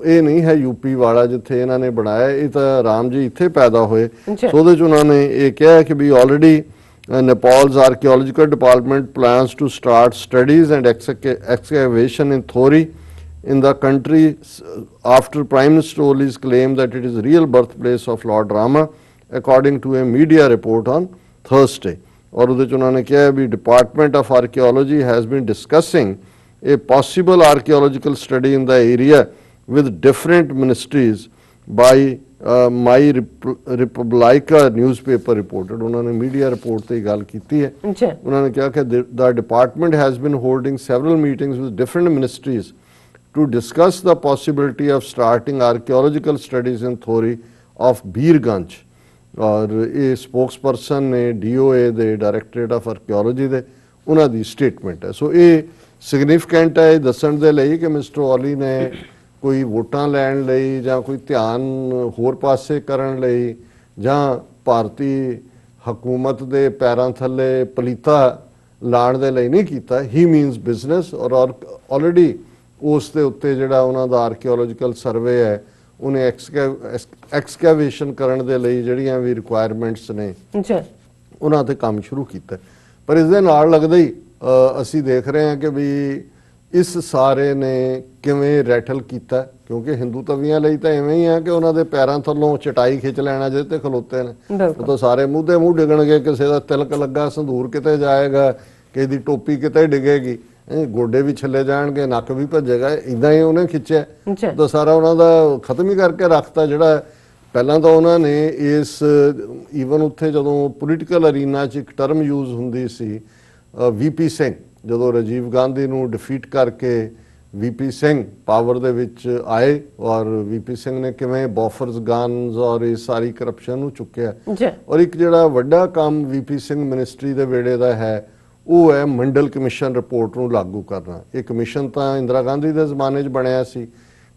ਇਹ ਨਹੀਂ ਹੈ ਯੂਪੀ ਵਾਲਾ ਜਿੱਥੇ ਇਹਨਾਂ ਨੇ ਬਣਾਇਆ, ਇਹ ਤਾਂ ਰਾਮ ਜੀ ਇੱਥੇ ਪੈਦਾ ਹੋਏ। ਸੋ ਉਹਦੇ 'ਚ ਉਹਨਾਂ ਨੇ ਇਹ ਕਿਹਾ ਕਿ ਵੀ already Nepal's archaeological department plans to start studies and excavation in Thori in the country after Prime Minister Oli's claim that it is the real birthplace of Lord Rama, according to a media report on Thursday. और उधर उन्होंने कहा भी Department of Archaeology has been discussing a possible archaeological study in the area with different ministries by My Republica newspaper reported. उन्होंने मीडिया रिपोर्ट से गल की है। उन्होंने कहा कि the department has been holding several meetings with different ministries to discuss the possibility of starting archaeological studies in Thori of Birganj. और ये स्पोक्सपर्सन ने DOA ਦੇ ਡਾਇਰੈਕਟੋਰੇਟ ਆਫ ਆਰਕੀਓਲੋਜੀ ਦੇ ਉਹਨਾਂ ਦੀ ਸਟੇਟਮੈਂਟ ਹੈ। ਸੋ ਇਹ ਸਿਗਨੀਫੀਕੈਂਟ ਹੈ ਦੱਸਣ ਦੇ ਲਈ ਕਿ ਮਿਸਟਰ ਓਲੀ ਨੇ ਕੋਈ ਵੋਟਾਂ ਲੈਣ ਲਈ ਜਾਂ ਕੋਈ ਧਿਆਨ ਹੋਰ ਪਾਸੇ ਕਰਨ ਲਈ ਜਾਂ ਭਾਰਤੀ ਹਕੂਮਤ ਦੇ ਪੈਰਾਂ ਥੱਲੇ ਪਲੀਤਾ ਲਾਣ ਦੇ ਲਈ ਨਹੀਂ ਕੀਤਾ। ਹੀ ਮੀਨਸ ਬਿਜ਼ਨਸ। ਔਰ ਆਲਰੇਡੀ ਉਸ ਦੇ ਉੱਤੇ ਜਿਹੜਾ ਉਹਨਾਂ ਦਾ ਆਰਕੀਓਲੋਜੀਕਲ ਸਰਵੇ ਹੈ ਉਹਨੇ ਐਕਸਕੈਵੇਸ਼ਨ ਕਰਨ ਦੇ ਲਈ ਜਿਹੜੀਆਂ ਵੀ ਰਿਕੁਆਇਰਮੈਂਟਸ ਨੇ ਉਹਨਾਂ ਤੇ ਕੰਮ ਸ਼ੁਰੂ ਕੀਤਾ। ਪਰ ਇਸ ਦੇ ਨਾਲ ਲੱਗਦਾ ਹੀ ਅਸੀਂ ਦੇਖ ਰਹੇ ਹਾਂ ਕਿ ਵੀ ਇਸ ਸਾਰੇ ਨੇ ਕਿਵੇਂ ਰੈਟਲ ਕੀਤਾ, ਕਿਉਂਕਿ ਹਿੰਦੂ ਤਵੀਆਂ ਲਈ ਤਾਂ ਐਵੇਂ ਹੀ ਆ ਕਿ ਉਹਨਾਂ ਦੇ ਪੈਰਾਂ ਥੱਲੋਂ ਚਟਾਈ ਖਿੱਚ ਲੈਣਾ ਜਿਹਦੇ ਤੇ ਖਲੋਤੇ ਨੇ, ਉਹ ਤਾਂ ਸਾਰੇ ਮੂੰਹ ਦੇ ਮੂੰਹ ਡਿੱਗਣਗੇ। ਕਿਸੇ ਦਾ ਤਿਲਕ ਲੱਗਾ ਸੰਧੂਰ ਕਿਤੇ ਜਾਏਗਾ, ਕਿਸੇ ਦੀ ਟੋਪੀ ਕਿਤੇ ਡਿੱਗੇਗੀ, ਗੋਡੇ ਵੀ ਛੱਲੇ ਜਾਣਗੇ, ਨੱਕ ਵੀ ਭੱਜੇਗਾ। ਇਦਾਂ ਹੀ ਉਹਨੇ ਖਿੱਚਿਆ ਤਾਂ ਸਾਰਾ ਉਹਨਾਂ ਦਾ ਖਤਮ ਹੀ ਕਰਕੇ ਰੱਖਤਾ। ਜਿਹੜਾ ਪਹਿਲਾਂ ਤਾਂ ਉਹਨਾਂ ਨੇ ਇਸ ਈਵਨ ਉੱਥੇ ਜਦੋਂ ਪੋਲੀਟੀਕਲ ਅਰੀਨਾ 'ਚ ਇੱਕ ਟਰਮ ਯੂਜ਼ ਹੁੰਦੀ ਸੀ VP ਸਿੰਘ, ਜਦੋਂ ਰਾਜੀਵ ਗਾਂਧੀ ਨੂੰ ਡਿਫੀਟ ਕਰਕੇ VP ਸਿੰਘ ਪਾਵਰ ਦੇ ਵਿੱਚ ਆਏ ਔਰ VP ਸਿੰਘ ਨੇ ਕਿਵੇਂ ਬੋਫਰਸ ਗਨਸ ਔਰ ਇਹ ਸਾਰੀ ਕਰਪਸ਼ਨ ਨੂੰ ਚੁੱਕਿਆ। ਔਰ ਇੱਕ ਜਿਹੜਾ ਵੱਡਾ ਕੰਮ VP ਸਿੰਘ ਮਿਨਿਸਟਰੀ ਦੇ ਵੇੜੇ ਦਾ ਹੈ ਉਹ ਹੈ ਮੰਡਲ ਕਮਿਸ਼ਨ ਰਿਪੋਰਟ ਨੂੰ ਲਾਗੂ ਕਰਨਾ। ਇਹ ਕਮਿਸ਼ਨ ਤਾਂ ਇੰਦਰਾ ਗਾਂਧੀ ਦੇ ਜ਼ਮਾਨੇ 'ਚ ਬਣਿਆ ਸੀ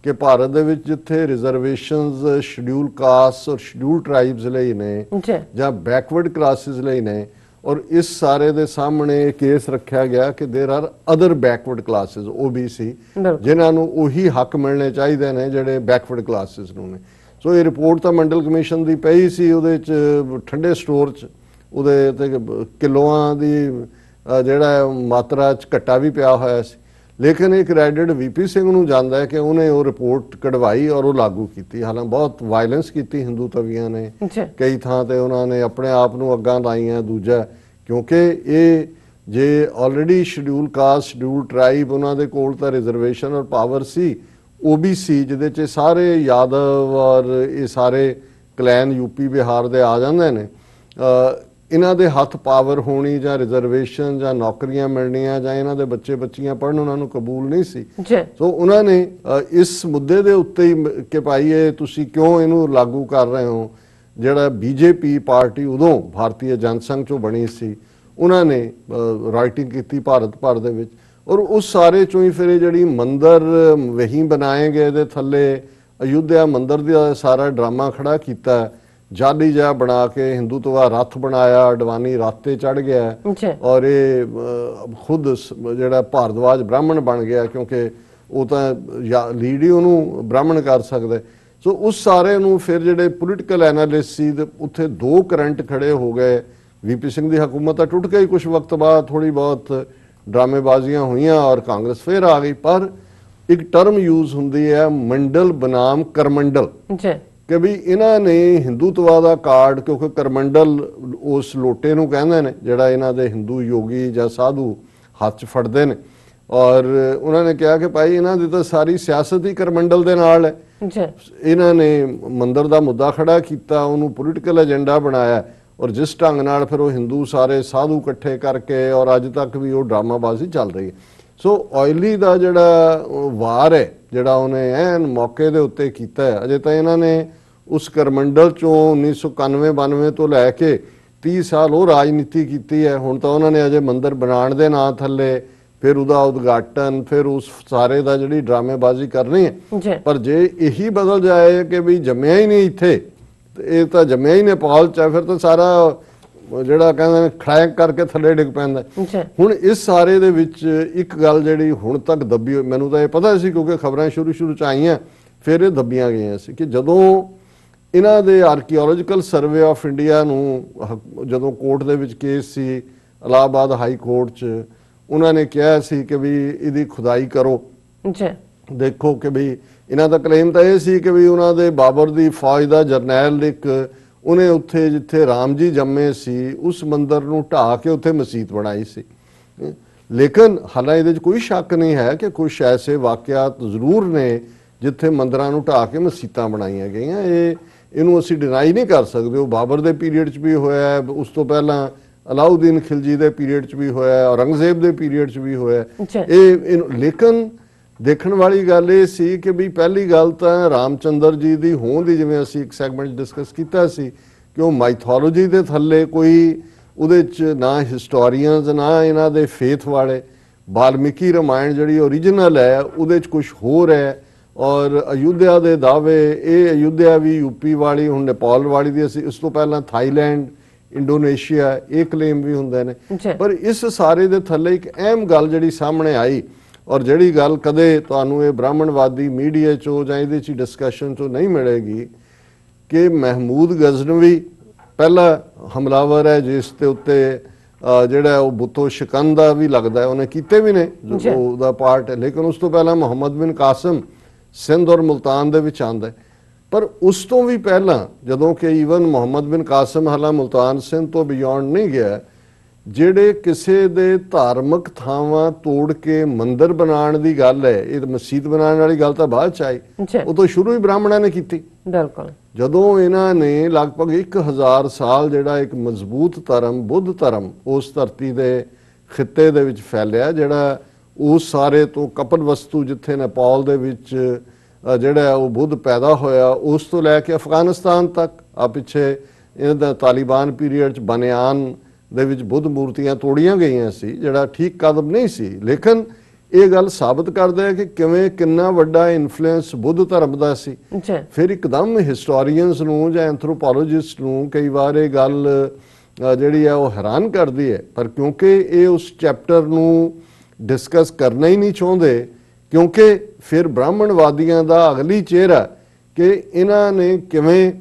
ਕਿ ਭਾਰਤ ਦੇ ਵਿੱਚ ਜਿੱਥੇ ਰਿਜ਼ਰਵੇਸ਼ਨਸ ਸ਼ਡਿਊਲ ਕਾਸਟ ਔਰ ਸ਼ਡਿਊਲ ਟ੍ਰਾਈਬਸ ਲਈ ਨੇ ਜਾਂ ਬੈਕਵਰਡ ਕਲਾਸਿਸ ਲਈ ਨੇ, ਔਰ ਇਸ ਸਾਰੇ ਦੇ ਸਾਹਮਣੇ ਕੇਸ ਰੱਖਿਆ ਗਿਆ ਕਿ ਦੇਰ R other backward classes OBC ਜਿਨ੍ਹਾਂ ਨੂੰ ਉਹੀ ਹੱਕ ਮਿਲਣੇ ਚਾਹੀਦੇ ਨੇ ਜਿਹੜੇ ਬੈਕਵਰਡ ਕਲਾਸਿਸ ਨੂੰ ਨੇ। ਸੋ ਇਹ ਰਿਪੋਰਟ ਤਾਂ ਮੰਡਲ ਕਮਿਸ਼ਨ ਦੀ ਪਈ ਸੀ, ਉਹਦੇ 'ਚ ਠੰਡੇ ਸਟੋਰ 'ਚ ਉਹਦੇ ਤੇ ਕਿਲੋਆਂ ਦੀ ਜਿਹੜਾ ਮਾਤਰਾ 'ਚ ਘੱਟਾ ਵੀ ਪਿਆ ਹੋਇਆ ਸੀ। ਲੇਕਿਨ ਇਹ ਕ੍ਰੈਡਿਟ VP ਸਿੰਘ ਨੂੰ ਜਾਂਦਾ ਹੈ ਕਿ ਉਹਨੇ ਉਹ ਰਿਪੋਰਟ ਕਢਵਾਈ ਔਰ ਉਹ ਲਾਗੂ ਕੀਤੀ। ਹਾਲਾਂਕਿ ਬਹੁਤ ਵਾਇਲੈਂਸ ਕੀਤੀ ਹਿੰਦੂ ਤਵੀਆਂ ਨੇ, ਕਈ ਥਾਂ ਤੇ ਉਹਨਾਂ ਨੇ ਆਪਣੇ ਆਪ ਨੂੰ ਅੱਗਾਂ ਲਾਈਆਂ। ਦੂਜਾ ਕਿਉਂਕਿ ਇਹ ਜੇ already schedule caste schedule tribe ਉਹਨਾਂ ਦੇ ਕੋਲ ਤਾਂ ਰਿਜ਼ਰਵੇਸ਼ਨ ਔਰ ਪਾਵਰ ਸੀ OBC ਜਿਹਦੇ 'ਚ ਸਾਰੇ ਯਾਦਵ ਔਰ ਇਹ ਸਾਰੇ ਕਲੈਨ UP ਬਿਹਾਰ ਦੇ ਆ ਜਾਂਦੇ ਨੇ, ਇਹਨਾਂ ਦੇ ਹੱਥ ਪਾਵਰ ਹੋਣੀ ਜਾਂ ਰਿਜ਼ਰਵੇਸ਼ਨ ਜਾਂ ਨੌਕਰੀਆਂ ਮਿਲਣੀਆਂ ਜਾਂ ਇਹਨਾਂ ਦੇ ਬੱਚੇ ਬੱਚੀਆਂ ਪੜ੍ਹਨ ਉਹਨਾਂ ਨੂੰ ਕਬੂਲ ਨਹੀਂ ਸੀ। ਸੋ ਉਹਨਾਂ ਨੇ ਇਸ ਮੁੱਦੇ ਦੇ ਉੱਤੇ ਹੀ ਕਿ ਭਾਈ ਇਹ ਤੁਸੀਂ ਕਿਉਂ ਇਹਨੂੰ ਲਾਗੂ ਕਰ ਰਹੇ ਹੋ, ਜਿਹੜਾ BJP ਪਾਰਟੀ ਉਦੋਂ ਭਾਰਤੀ ਜਨਸੰਘ ਚੋਂ ਬਣੀ ਸੀ ਉਹਨਾਂ ਨੇ ਰਾਈਟਿੰਗ ਕੀਤੀ ਭਾਰਤ ਭਰ ਦੇ ਵਿੱਚ। ਔਰ ਉਸ ਸਾਰੇ ਚੋਂ ਹੀ ਫਿਰ ਇਹ ਜਿਹੜੀ ਮੰਦਰ ਵਹੀਂ ਬਣਾਏ ਗਏ ਦੇ ਥੱਲੇ ਅਯੁੱਧਿਆ ਮੰਦਰ ਦਾ ਸਾਰਾ ਡਰਾਮਾ ਖੜਾ ਕੀਤਾ, ਜਾਲੀ ਜਿਹਾ ਬਣਾ ਕੇ ਹਿੰਦੂਤਵਾ ਰੱਥ ਬਣਾਇਆ, ਅਡਵਾਨੀ ਰੱਥ ਤੇ ਚੜ ਗਿਆ ਔਰ ਇਹ ਖੁਦ ਜਿਹੜਾ ਭਾਰਦਵਾਜ ਬ੍ਰਾਹਮਣ ਬਣ ਗਿਆ ਕਿਉਂਕਿ ਉਹ ਤਾਂ ਲੀਡ ਹੀ ਉਹਨੂੰ ਬ੍ਰਾਹਮਣ ਕਰ ਸਕਦਾ। ਸੋ ਉਸ ਸਾਰੇ ਨੂੰ ਫਿਰ ਜਿਹੜੇ ਪੋਲੀਟੀਕਲ ਐਨਾਲਿਸਟ ਸੀ ਉੱਥੇ ਦੋ ਕਰੰਟ ਖੜੇ ਹੋ ਗਏ। VP ਸਿੰਘ ਦੀ ਹਕੂਮਤ ਤਾਂ ਟੁੱਟ ਗਈ, ਕੁਝ ਵਕਤ ਬਾਅਦ ਥੋੜੀ ਬਹੁਤ ਡਰਾਮੇਬਾਜ਼ੀਆਂ ਹੋਈਆਂ ਔਰ ਕਾਂਗਰਸ ਫਿਰ ਆ ਗਈ। ਪਰ ਇੱਕ ਟਰਮ ਯੂਜ਼ ਹੁੰਦੀ ਹੈ ਮੰਡਲ ਬਨਾਮ ਕਰਮੰਡਲ ਕਿ ਵੀ ਇਹਨਾਂ ਨੇ ਹਿੰਦੂਤਵਾ ਦਾ ਕਾਰਡ, ਕਿਉਂਕਿ ਕਰਮੰਡਲ ਉਸ ਲੋਟੇ ਨੂੰ ਕਹਿੰਦੇ ਨੇ ਜਿਹੜਾ ਇਹਨਾਂ ਦੇ ਹਿੰਦੂ ਯੋਗੀ ਜਾਂ ਸਾਧੂ ਹੱਥ 'ਚ ਫੜਦੇ ਨੇ, ਔਰ ਉਹਨਾਂ ਨੇ ਕਿਹਾ ਕਿ ਭਾਈ ਇਹਨਾਂ ਦੀ ਤਾਂ ਸਾਰੀ ਸਿਆਸਤ ਹੀ ਕਰਮੰਡਲ ਦੇ ਨਾਲ ਹੈ। ਜੀ ਇਹਨਾਂ ਨੇ ਮੰਦਰ ਦਾ ਮੁੱਦਾ ਖੜਾ ਕੀਤਾ, ਉਹਨੂੰ ਪੋਲੀਟੀਕਲ ਏਜੰਡਾ ਬਣਾਇਆ, ਔਰ ਜਿਸ ਢੰਗ ਨਾਲ ਫਿਰ ਉਹ ਹਿੰਦੂ ਸਾਰੇ ਸਾਧੂ ਇਕੱਠੇ ਕਰਕੇ, ਔਰ ਅੱਜ ਤੱਕ ਵੀ ਉਹ ਡਰਾਮਾਬਾਜ਼ੀ ਚੱਲ ਰਹੀ ਹੈ। ਸੋ ਆਇਲੀ ਦਾ ਜਿਹੜਾ ਵਾਰ ਹੈ, ਜਿਹੜਾ ਉਹਨੇ ਐਨ ਮੌਕੇ ਦੇ ਉੱਤੇ ਕੀਤਾ ਹੈ, ਅਜੇ ਤਾਂ ਇਹਨਾਂ ਨੇ ਉਸ ਕਰਮੰਡਲ ਚੋਂ 1991-92 ਤੋਂ ਲੈ ਕੇ 30 ਸਾਲ ਉਹ ਰਾਜਨੀਤੀ ਕੀਤੀ ਹੈ। ਹੁਣ ਤਾਂ ਉਹਨਾਂ ਨੇ ਅਜੇ ਮੰਦਰ ਬਣਾਉਣ ਦੇ ਨਾਂ ਥੱਲੇ ਫਿਰ ਉਹਦਾ ਉਦਘਾਟਨ, ਫਿਰ ਉਸ ਸਾਰੇ ਦਾ ਜਿਹੜੀ ਡਰਾਮੇਬਾਜ਼ੀ ਕਰਨੀ ਹੈ। ਪਰ ਜੇ ਇਹੀ ਬਦਲ ਜਾਏ ਕਿ ਵੀ ਜੰਮਿਆ ਹੀ ਨਹੀਂ ਇੱਥੇ, ਇਹ ਤਾਂ ਜੰਮਿਆ ਹੀ ਨੇਪਾਲ ਚ, ਫਿਰ ਤਾਂ ਸਾਰਾ ਜਿਹੜਾ ਕਹਿੰਦੇ ਨੇ ਖੜੈਕ ਕਰਕੇ ਥੱਲੇ ਡਿੱਗ ਪੈਂਦਾ। ਹੁਣ ਇਸ ਸਾਰੇ ਦੇ ਵਿੱਚ ਇੱਕ ਗੱਲ ਜਿਹੜੀ ਹੁਣ ਤੱਕ ਦੱਬੀ, ਮੈਨੂੰ ਤਾਂ ਇਹ ਪਤਾ ਸੀ ਕਿਉਂਕਿ ਖਬਰਾਂ ਸ਼ੁਰੂ ਚ ਆਈਆਂ, ਫਿਰ ਇਹ ਦੱਬੀਆਂ ਗਈਆਂ ਸੀ ਕਿ ਜਦੋਂ ਇਹਨਾਂ ਦੇ ਆਰਕੀਓਲੋਜੀਕਲ ਸਰਵੇ ਆਫ ਇੰਡੀਆ ਨੂੰ ਜਦੋਂ ਕੋਰਟ ਦੇ ਵਿੱਚ ਕੇਸ ਸੀ ਇਲਾਹਾਬਾਦ ਹਾਈ ਕੋਰਟ 'ਚ, ਉਹਨਾਂ ਨੇ ਕਿਹਾ ਸੀ ਕਿ ਵੀ ਇਹਦੀ ਖੁਦਾਈ ਕਰੋ, ਦੇਖੋ ਕਿ ਵੀ ਇਹਨਾਂ ਦਾ ਕਲੇਮ ਤਾਂ ਇਹ ਸੀ ਕਿ ਵੀ ਉਹਨਾਂ ਦੇ ਬਾਬਰ ਦੀ ਫੌਜ ਦਾ ਜਰਨੈਲ ਇੱਕ, ਉਹਨੇ ਉੱਥੇ ਜਿੱਥੇ ਰਾਮ ਜੀ ਜੰਮੇ ਸੀ ਉਸ ਮੰਦਰ ਨੂੰ ਢਾਹ ਕੇ ਉੱਥੇ ਮਸਜਿਦ ਬਣਾਈ ਸੀ। ਲੇਕਿਨ ਹਾਲਾਂ ਇਹਦੇ 'ਚ ਕੋਈ ਸ਼ੱਕ ਨਹੀਂ ਹੈ ਕਿ ਕੁਝ ਐਸੇ ਵਾਕਿਆਤ ਜ਼ਰੂਰ ਨੇ ਜਿੱਥੇ ਮੰਦਰਾਂ ਨੂੰ ਢਾਹ ਕੇ ਮਸਜਿਦਾਂ ਬਣਾਈਆਂ ਗਈਆਂ। ਇਹਨੂੰ ਅਸੀਂ ਡਿਨਾਈ ਨਹੀਂ ਕਰ ਸਕਦੇ। ਉਹ ਬਾਬਰ ਦੇ ਪੀਰੀਅਡ 'ਚ ਵੀ ਹੋਇਆ, ਉਸ ਤੋਂ ਪਹਿਲਾਂ ਅਲਾਉਦੀਨ ਖਿਲਜੀ ਦੇ ਪੀਰੀਅਡ 'ਚ ਵੀ ਹੋਇਆ, ਔਰੰਗਜ਼ੇਬ ਦੇ ਪੀਰੀਅਡ 'ਚ ਵੀ ਹੋਇਆ। ਲੇਕਿਨ ਦੇਖਣ ਵਾਲੀ ਗੱਲ ਇਹ ਸੀ ਕਿ ਵੀ ਪਹਿਲੀ ਗੱਲ ਤਾਂ ਰਾਮਚੰਦਰ ਜੀ ਦੀ ਹੋਂਦ ਦੀ, ਜਿਵੇਂ ਅਸੀਂ ਇੱਕ ਸੈਗਮੈਂਟ ਡਿਸਕਸ ਕੀਤਾ ਸੀ ਕਿ ਉਹ ਮਾਈਥੋਲੋਜੀ ਦੇ ਥੱਲੇ ਕੋਈ ਉਹਦੇ 'ਚ ਨਾ ਹਿਸਟੋਰੀਅਨਸ ਨਾ ਇਹਨਾਂ ਦੇ ਫੇਥ ਵਾਲੇ, ਵਾਲਮੀਕੀ ਰਾਮਾਇਣ ਜਿਹੜੀ ਓਰੀਜਨਲ ਹੈ ਉਹਦੇ 'ਚ ਕੁਝ ਹੋਰ ਹੈ। ਔਰ ਅਯੁੱਧਿਆ ਦੇ ਦਾਅਵੇ, ਇਹ ਅਯੁੱਧਿਆ ਵੀ ਯੂਪੀ ਵਾਲੀ, ਹੁਣ ਨੇਪਾਲ ਵਾਲੀ ਦੀ, ਅਸੀਂ ਇਸ ਤੋਂ ਪਹਿਲਾਂ ਥਾਈਲੈਂਡ, ਇੰਡੋਨੇਸ਼ੀਆ, ਇਹ ਕਲੇਮ ਵੀ ਹੁੰਦੇ ਨੇ। ਪਰ ਇਸ ਸਾਰੇ ਦੇ ਥੱਲੇ ਇੱਕ ਅਹਿਮ ਗੱਲ ਜਿਹੜੀ ਸਾਹਮਣੇ ਆਈ, ਔਰ ਜਿਹੜੀ ਗੱਲ ਕਦੇ ਤੁਹਾਨੂੰ ਇਹ ਬ੍ਰਾਹਮਣਵਾਦੀ ਮੀਡੀਆ 'ਚੋਂ ਜਾਂ ਇਹਦੇ 'ਚ ਡਿਸਕਸ਼ਨ 'ਚੋਂ ਨਹੀਂ ਮਿਲੇਗੀ, ਕਿ ਮਹਿਮੂਦ ਗਜ਼ਨਵੀ ਪਹਿਲਾ ਹਮਲਾਵਰ ਹੈ ਜਿਸ ਦੇ ਉੱਤੇ ਜਿਹੜਾ ਉਹ ਬੁੱਤੋ ਸ਼ਿਕੰਦਾ ਵੀ ਲੱਗਦਾ, ਉਹਨੇ ਕੀਤੇ ਵੀ ਨੇ, ਉਹਦਾ ਪਾਰਟ ਹੈ। ਲੇਕਿਨ ਉਸ ਤੋਂ ਪਹਿਲਾਂ ਮੁਹੰਮਦ ਬਿਨ ਕਾਸਿਮ ਸਿੰਧ ਔਰ ਮੁਲਤਾਨ ਦੇ ਵਿੱਚ ਆਉਂਦਾ। ਪਰ ਉਸ ਤੋਂ ਵੀ ਪਹਿਲਾਂ ਜਦੋਂ ਕਿ ਈਵਨ ਮੁਹੰਮਦ ਬਿਨ ਕਾਸਿਮ ਹਾਲਾਂ ਮੁਲਤਾਨ ਸਿੰਧ ਤੋਂ ਬਿਯੋਂਡ ਨਹੀਂ ਗਿਆ, ਜਿਹੜੇ ਕਿਸੇ ਦੇ ਧਾਰਮਿਕ ਥਾਵਾਂ ਤੋੜ ਕੇ ਮੰਦਰ ਬਣਾਉਣ ਦੀ ਗੱਲ ਹੈ, ਇਹ ਮਸਜਿਦ ਬਣਾਉਣ ਵਾਲੀ ਗੱਲ ਤਾਂ ਬਾਅਦ ਚ ਆਈ, ਉਹ ਤਾਂ ਸ਼ੁਰੂ ਹੀ ਬ੍ਰਾਹਮਣਾਂ ਨੇ ਕੀਤੀ। ਬਿਲਕੁਲ, ਜਦੋਂ ਇਹਨਾਂ ਨੇ ਲਗਭਗ 1000 ਸਾਲ ਜਿਹੜਾ ਇੱਕ ਮਜ਼ਬੂਤ ਧਰਮ, ਬੁੱਧ ਧਰਮ ਉਸ ਧਰਤੀ ਦੇ ਖਿੱਤੇ ਦੇ ਵਿੱਚ ਫੈਲਿਆ, ਜਿਹੜਾ ਉਸ ਸਾਰੇ ਤੋਂ ਕਪਲ ਵਸਤੂ ਜਿੱਥੇ ਨੇਪਾਲ ਦੇ ਵਿੱਚ ਜਿਹੜਾ ਉਹ ਬੁੱਧ ਪੈਦਾ ਹੋਇਆ, ਉਸ ਤੋਂ ਲੈ ਕੇ ਅਫਗਾਨਿਸਤਾਨ ਤੱਕ, ਆ ਪਿੱਛੇ ਇਹਨਾਂ ਦਾ ਤਾਲਿਬਾਨ ਪੀਰੀਅਡ 'ਚ ਬਨਿਆਨ ਦੇ ਵਿੱਚ ਬੁੱਧ ਮੂਰਤੀਆਂ ਤੋੜੀਆਂ ਗਈਆਂ ਸੀ, ਜਿਹੜਾ ਠੀਕ ਕਦਮ ਨਹੀਂ ਸੀ। ਲੇਕਿਨ ਇਹ ਗੱਲ ਸਾਬਤ ਕਰਦਾ ਹੈ ਕਿ ਕਿਵੇਂ ਕਿੰਨਾ ਵੱਡਾ ਇਨਫਲੂਐਂਸ ਬੁੱਧ ਧਰਮ ਦਾ ਸੀ। ਫਿਰ ਇੱਕਦਮ ਹਿਸਟੋਰੀਅਨਸ ਨੂੰ ਜਾਂ ਐਂਥਰੋਪੋਲੋਜਿਸਟ ਨੂੰ ਕਈ ਵਾਰ ਇਹ ਗੱਲ ਜਿਹੜੀ ਹੈ ਉਹ ਹੈਰਾਨ ਕਰਦੀ ਹੈ, ਪਰ ਕਿਉਂਕਿ ਇਹ ਉਸ ਚੈਪਟਰ ਨੂੰ ਡਿਸਕਸ ਕਰਨਾ ਹੀ ਨਹੀਂ ਚਾਹੁੰਦੇ, ਕਿਉਂਕਿ ਫਿਰ ਬ੍ਰਾਹਮਣਵਾਦੀਆਂ ਦਾ ਅਗਲੀ ਚਿਹਰਾ ਕਿ ਇਹਨਾਂ ਨੇ ਕਿਵੇਂ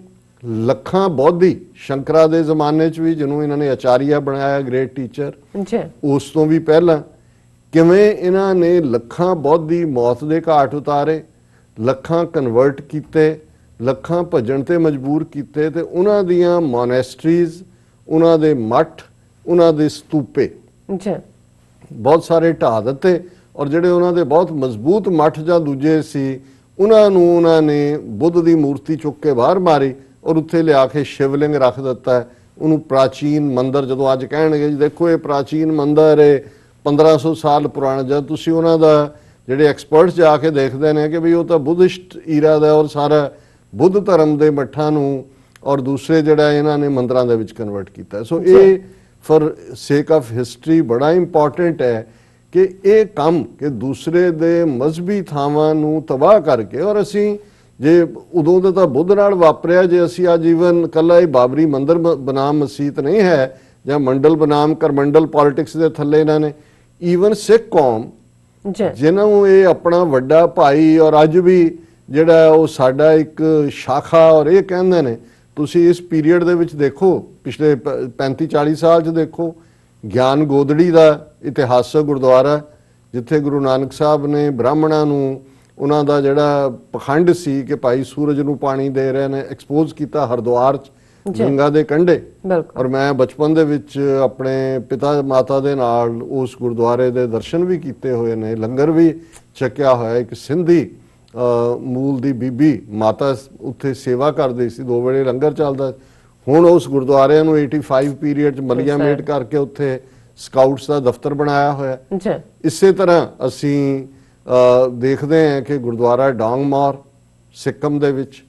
ਲੱਖਾਂ ਬੌਧੀ, ਸ਼ੰਕਰਾ ਦੇ ਜ਼ਮਾਨੇ 'ਚ ਵੀ ਜਿਹਨੂੰ ਇਹਨਾਂ ਨੇ ਆਚਾਰੀਆ ਬਣਾਇਆ, ਗ੍ਰੇਟ ਟੀਚਰ, ਉਸ ਤੋਂ ਵੀ ਪਹਿਲਾਂ ਕਿਵੇਂ ਇਹਨਾਂ ਨੇ ਲੱਖਾਂ ਬੌਧੀ ਮੌਤ ਦੇ ਘਾਟ ਉਤਾਰੇ, ਲੱਖਾਂ ਕਨਵਰਟ ਕੀਤੇ, ਲੱਖਾਂ ਭੱਜਣ ਤੇ ਮਜਬੂਰ ਕੀਤੇ, ਤੇ ਉਹਨਾਂ ਦੀਆਂ ਮੋਨੈਸਟਰੀਜ਼, ਉਹਨਾਂ ਦੇ ਮੱਠ, ਉਹਨਾਂ ਦੇ ਸਤੂਪੇ ਬਹੁਤ ਸਾਰੇ ਢਾਹ ਦਿੱਤੇ, ਔਰ ਜਿਹੜੇ ਉਹਨਾਂ ਦੇ ਬਹੁਤ ਮਜ਼ਬੂਤ ਮੱਠ ਜਾਂ ਦੂਜੇ ਸੀ ਉਹਨਾਂ ਨੂੰ ਉਹਨਾਂ ਨੇ ਬੁੱਧ ਦੀ ਮੂਰਤੀ ਚੁੱਕ ਕੇ ਬਾਹਰ ਮਾਰੀ ਔਰ ਉੱਥੇ ਲਿਆ ਕੇ ਸ਼ਿਵਲਿੰਗ ਰੱਖ ਦਿੱਤਾ। ਉਹਨੂੰ ਪ੍ਰਾਚੀਨ ਮੰਦਰ, ਜਦੋਂ ਅੱਜ ਕਹਿਣਗੇ ਜੀ ਦੇਖੋ ਇਹ ਪ੍ਰਾਚੀਨ ਮੰਦਰ ਹੈ 1500 ਸਾਲ ਪੁਰਾਣਾ, ਜਦ ਤੁਸੀਂ ਉਹਨਾਂ ਦਾ ਜਿਹੜੇ ਐਕਸਪਰਟਸ ਜਾ ਕੇ ਦੇਖਦੇ ਨੇ ਕਿ ਵੀ ਉਹ ਤਾਂ ਬੁੱਧਿਸਟ ਈਰਾ ਦਾ, ਔਰ ਸਾਰਾ ਬੁੱਧ ਧਰਮ ਦੇ ਮੱਠਾਂ ਨੂੰ ਔਰ ਦੂਸਰੇ ਜਿਹੜਾ ਇਹਨਾਂ ਨੇ ਮੰਦਰਾਂ ਦੇ ਵਿੱਚ ਕਨਵਰਟ ਕੀਤਾ। ਸੋ ਇਹ ਫॉर ਸੇਕ ਆਫ ਹਿਸਟਰੀ ਬੜਾ ਇੰਪੋਰਟੈਂਟ ਹੈ ਕਿ ਇਹ ਕੰਮ ਕਿ ਦੂਸਰੇ ਦੇ ਮਜ਼ਹਬੀ ਥਾਵਾਂ ਨੂੰ ਤਬਾਹ ਕਰਕੇ, ਔਰ ਅਸੀਂ ਜੇ ਉਦੋਂ ਦਾ ਤਾਂ ਬੁੱਧ ਨਾਲ ਵਾਪਰਿਆ, ਜੇ ਅਸੀਂ ਅੱਜ ਈਵਨ ਕੱਲਾ ਇਹ ਬਾਬਰੀ ਮੰਦਰ ਬਨਾਮ ਮਸਜਿਦ ਨਹੀਂ ਹੈ ਜਾਂ ਮੰਡਲ ਬਨਾਮ ਕਰਮੰਡਲ ਪੋਲਿਟਿਕਸ ਦੇ ਥੱਲੇ ਇਹਨਾਂ ਨੇ ਈਵਨ ਸਿੱਖ ਕੌਮ ਜਿਨ੍ਹਾਂ ਨੂੰ ਇਹ ਆਪਣਾ ਵੱਡਾ ਭਾਈ ਔਰ ਅੱਜ ਵੀ ਜਿਹੜਾ ਉਹ ਸਾਡਾ ਇੱਕ ਸ਼ਾਖਾ, ਔਰ ਇਹ ਕਹਿੰਦੇ ਨੇ ਤੁਸੀਂ ਇਸ ਪੀਰੀਅਡ ਦੇ ਵਿੱਚ ਦੇਖੋ, ਪਿਛਲੇ 35-40 ਸਾਲ 'ਚ ਦੇਖੋ, ਗਿਆਨ ਗੋਦੜੀ ਦਾ ਇਤਿਹਾਸਕ ਗੁਰਦੁਆਰਾ ਜਿੱਥੇ ਗੁਰੂ ਨਾਨਕ ਸਾਹਿਬ ਨੇ ਬ੍ਰਾਹਮਣਾਂ ਨੂੰ ਉਹਨਾਂ ਦਾ ਜਿਹੜਾ ਪਖੰਡ ਸੀ ਕਿ ਭਾਈ ਸੂਰਜ ਨੂੰ ਪਾਣੀ ਦੇ ਰਹੇ ਨੇ, ਐਕਸਪੋਜ਼ ਕੀਤਾ ਹਰਿਦੁਆਰ 'ਚ, ਗੰਗਾ ਦੇ ਕੰਢੇ। ਬਿਲਕੁਲ। ਔਰ ਮੈਂ ਬਚਪਨ ਦੇ ਵਿੱਚ ਆਪਣੇ ਪਿਤਾ ਮਾਤਾ ਦੇ ਨਾਲ ਉਸ ਗੁਰਦੁਆਰੇ ਦੇ ਦਰਸ਼ਨ ਵੀ ਕੀਤੇ ਹੋਏ ਨੇ, ਲੰਗਰ ਵੀ ਛਕਿਆ ਹੋਇਆ। ਇੱਕ ਸਿੰਧੀ ਮੂਲ ਦੀ ਬੀਬੀ ਮਾਤਾ ਉੱਥੇ ਸੇਵਾ ਕਰਦੀ ਸੀ, 2 ਵੇਲੇ ਲੰਗਰ ਚੱਲਦਾ। ਹੁਣ ਉਸ ਗੁਰਦੁਆਰੇ ਨੂੰ 85 ਪੀਰੀਅਡ ਚ ਮਲੀਆ ਮੇਟ ਕਰਕੇ ਉੱਥੇ ਸਕਾਊਟਸ ਦਾ ਦਫ਼ਤਰ ਬਣਾਇਆ ਹੋਇਆ। ਇਸੇ ਤਰ੍ਹਾਂ ਅਸੀਂ ਦੇਖਦੇ ਹਾਂ ਕਿ ਗੁਰਦੁਆਰਾ ਡਾਂਗਮਾਰ ਸਿੱਕਮ ਦੇ ਵਿੱਚ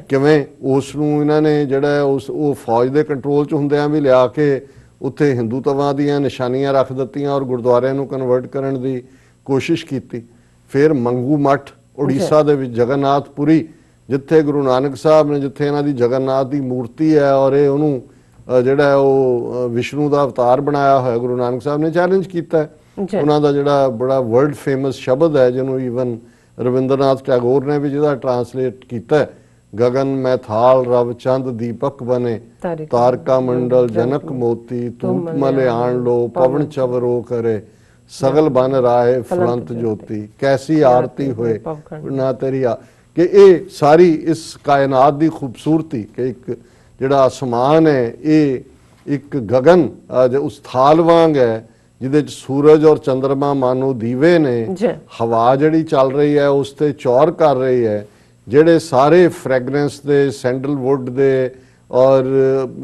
ਕਿਵੇਂ ਉਸ ਨੂੰ ਇਹਨਾਂ ਨੇ ਜਿਹੜਾ ਉਹ ਫੌਜ ਦੇ ਕੰਟਰੋਲ ਚ ਹੁੰਦਿਆਂ ਵੀ ਲਿਆ ਕੇ ਉੱਥੇ ਹਿੰਦੂਤਵਾਂ ਦੀਆਂ ਨਿਸ਼ਾਨੀਆਂ ਰੱਖ ਦਿੱਤੀਆਂ ਔਰ ਗੁਰਦੁਆਰਿਆਂ ਨੂੰ ਕਨਵਰਟ ਕਰਨ ਦੀ ਕੋਸ਼ਿਸ਼ ਕੀਤੀ। ਫਿਰ ਮੰਗੂ ਮੱਠ ਉੜੀਸਾ ਦੇ ਵਿੱਚ, ਜਗਨਨਾਥਪੁਰੀ ਜਿੱਥੇ ਗੁਰੂ ਨਾਨਕ ਸਾਹਿਬ ਨੇ, ਜਿੱਥੇ ਇਹਨਾਂ ਦੀ ਜਗਨਨਾਥ ਦੀ ਮੂਰਤੀ ਹੈ ਔਰ ਇਹ ਉਹਨੂੰ ਜਿਹੜਾ ਉਹ ਵਿਸ਼ਨੂੰ ਦਾ ਅਵਤਾਰ ਬਣਾਇਆ ਹੋਇਆ, ਗੁਰੂ ਨਾਨਕ ਸਾਹਿਬ ਨੇ ਚੈਲੰਜ ਕੀਤਾ। ਉਹਨਾਂ ਦਾ ਜਿਹੜਾ ਬੜਾ ਵਰਲਡ ਫੇਮਸ ਸ਼ਬਦ ਹੈ ਜਿਹਨੂੰ ਈਵਨ ਰਵਿੰਦਰਨਾਥ ਟੈਗੋਰ ਨੇ ਵੀ ਜਿਹਦਾ ਟਰਾਂਸਲੇਟ ਕੀਤਾ, ਗगन में थाल रव चंद दीपक बने, तारका मंडल जनक मोती, तूप मले आन लो पवन चवरो करे, सगल बन राय फलंत ज्योति, कैसी आरती होए ना तेरी कि ये सारी इस कायनात दी खूबसूरती कि एक जिहड़ा आसमान है ये एक गगन उस थाल वांग है जिहदे च सूरज और चंद्रमा मानो दीवे ने, हवा जिहड़ी चल रही है उस ते चौर कर रही है, ਜਿਹੜੇ ਸਾਰੇ ਫ੍ਰੈਗਰੈਂਸ ਦੇ ਸੈਂਡਲਵੁੱਡ ਦੇ ਔਰ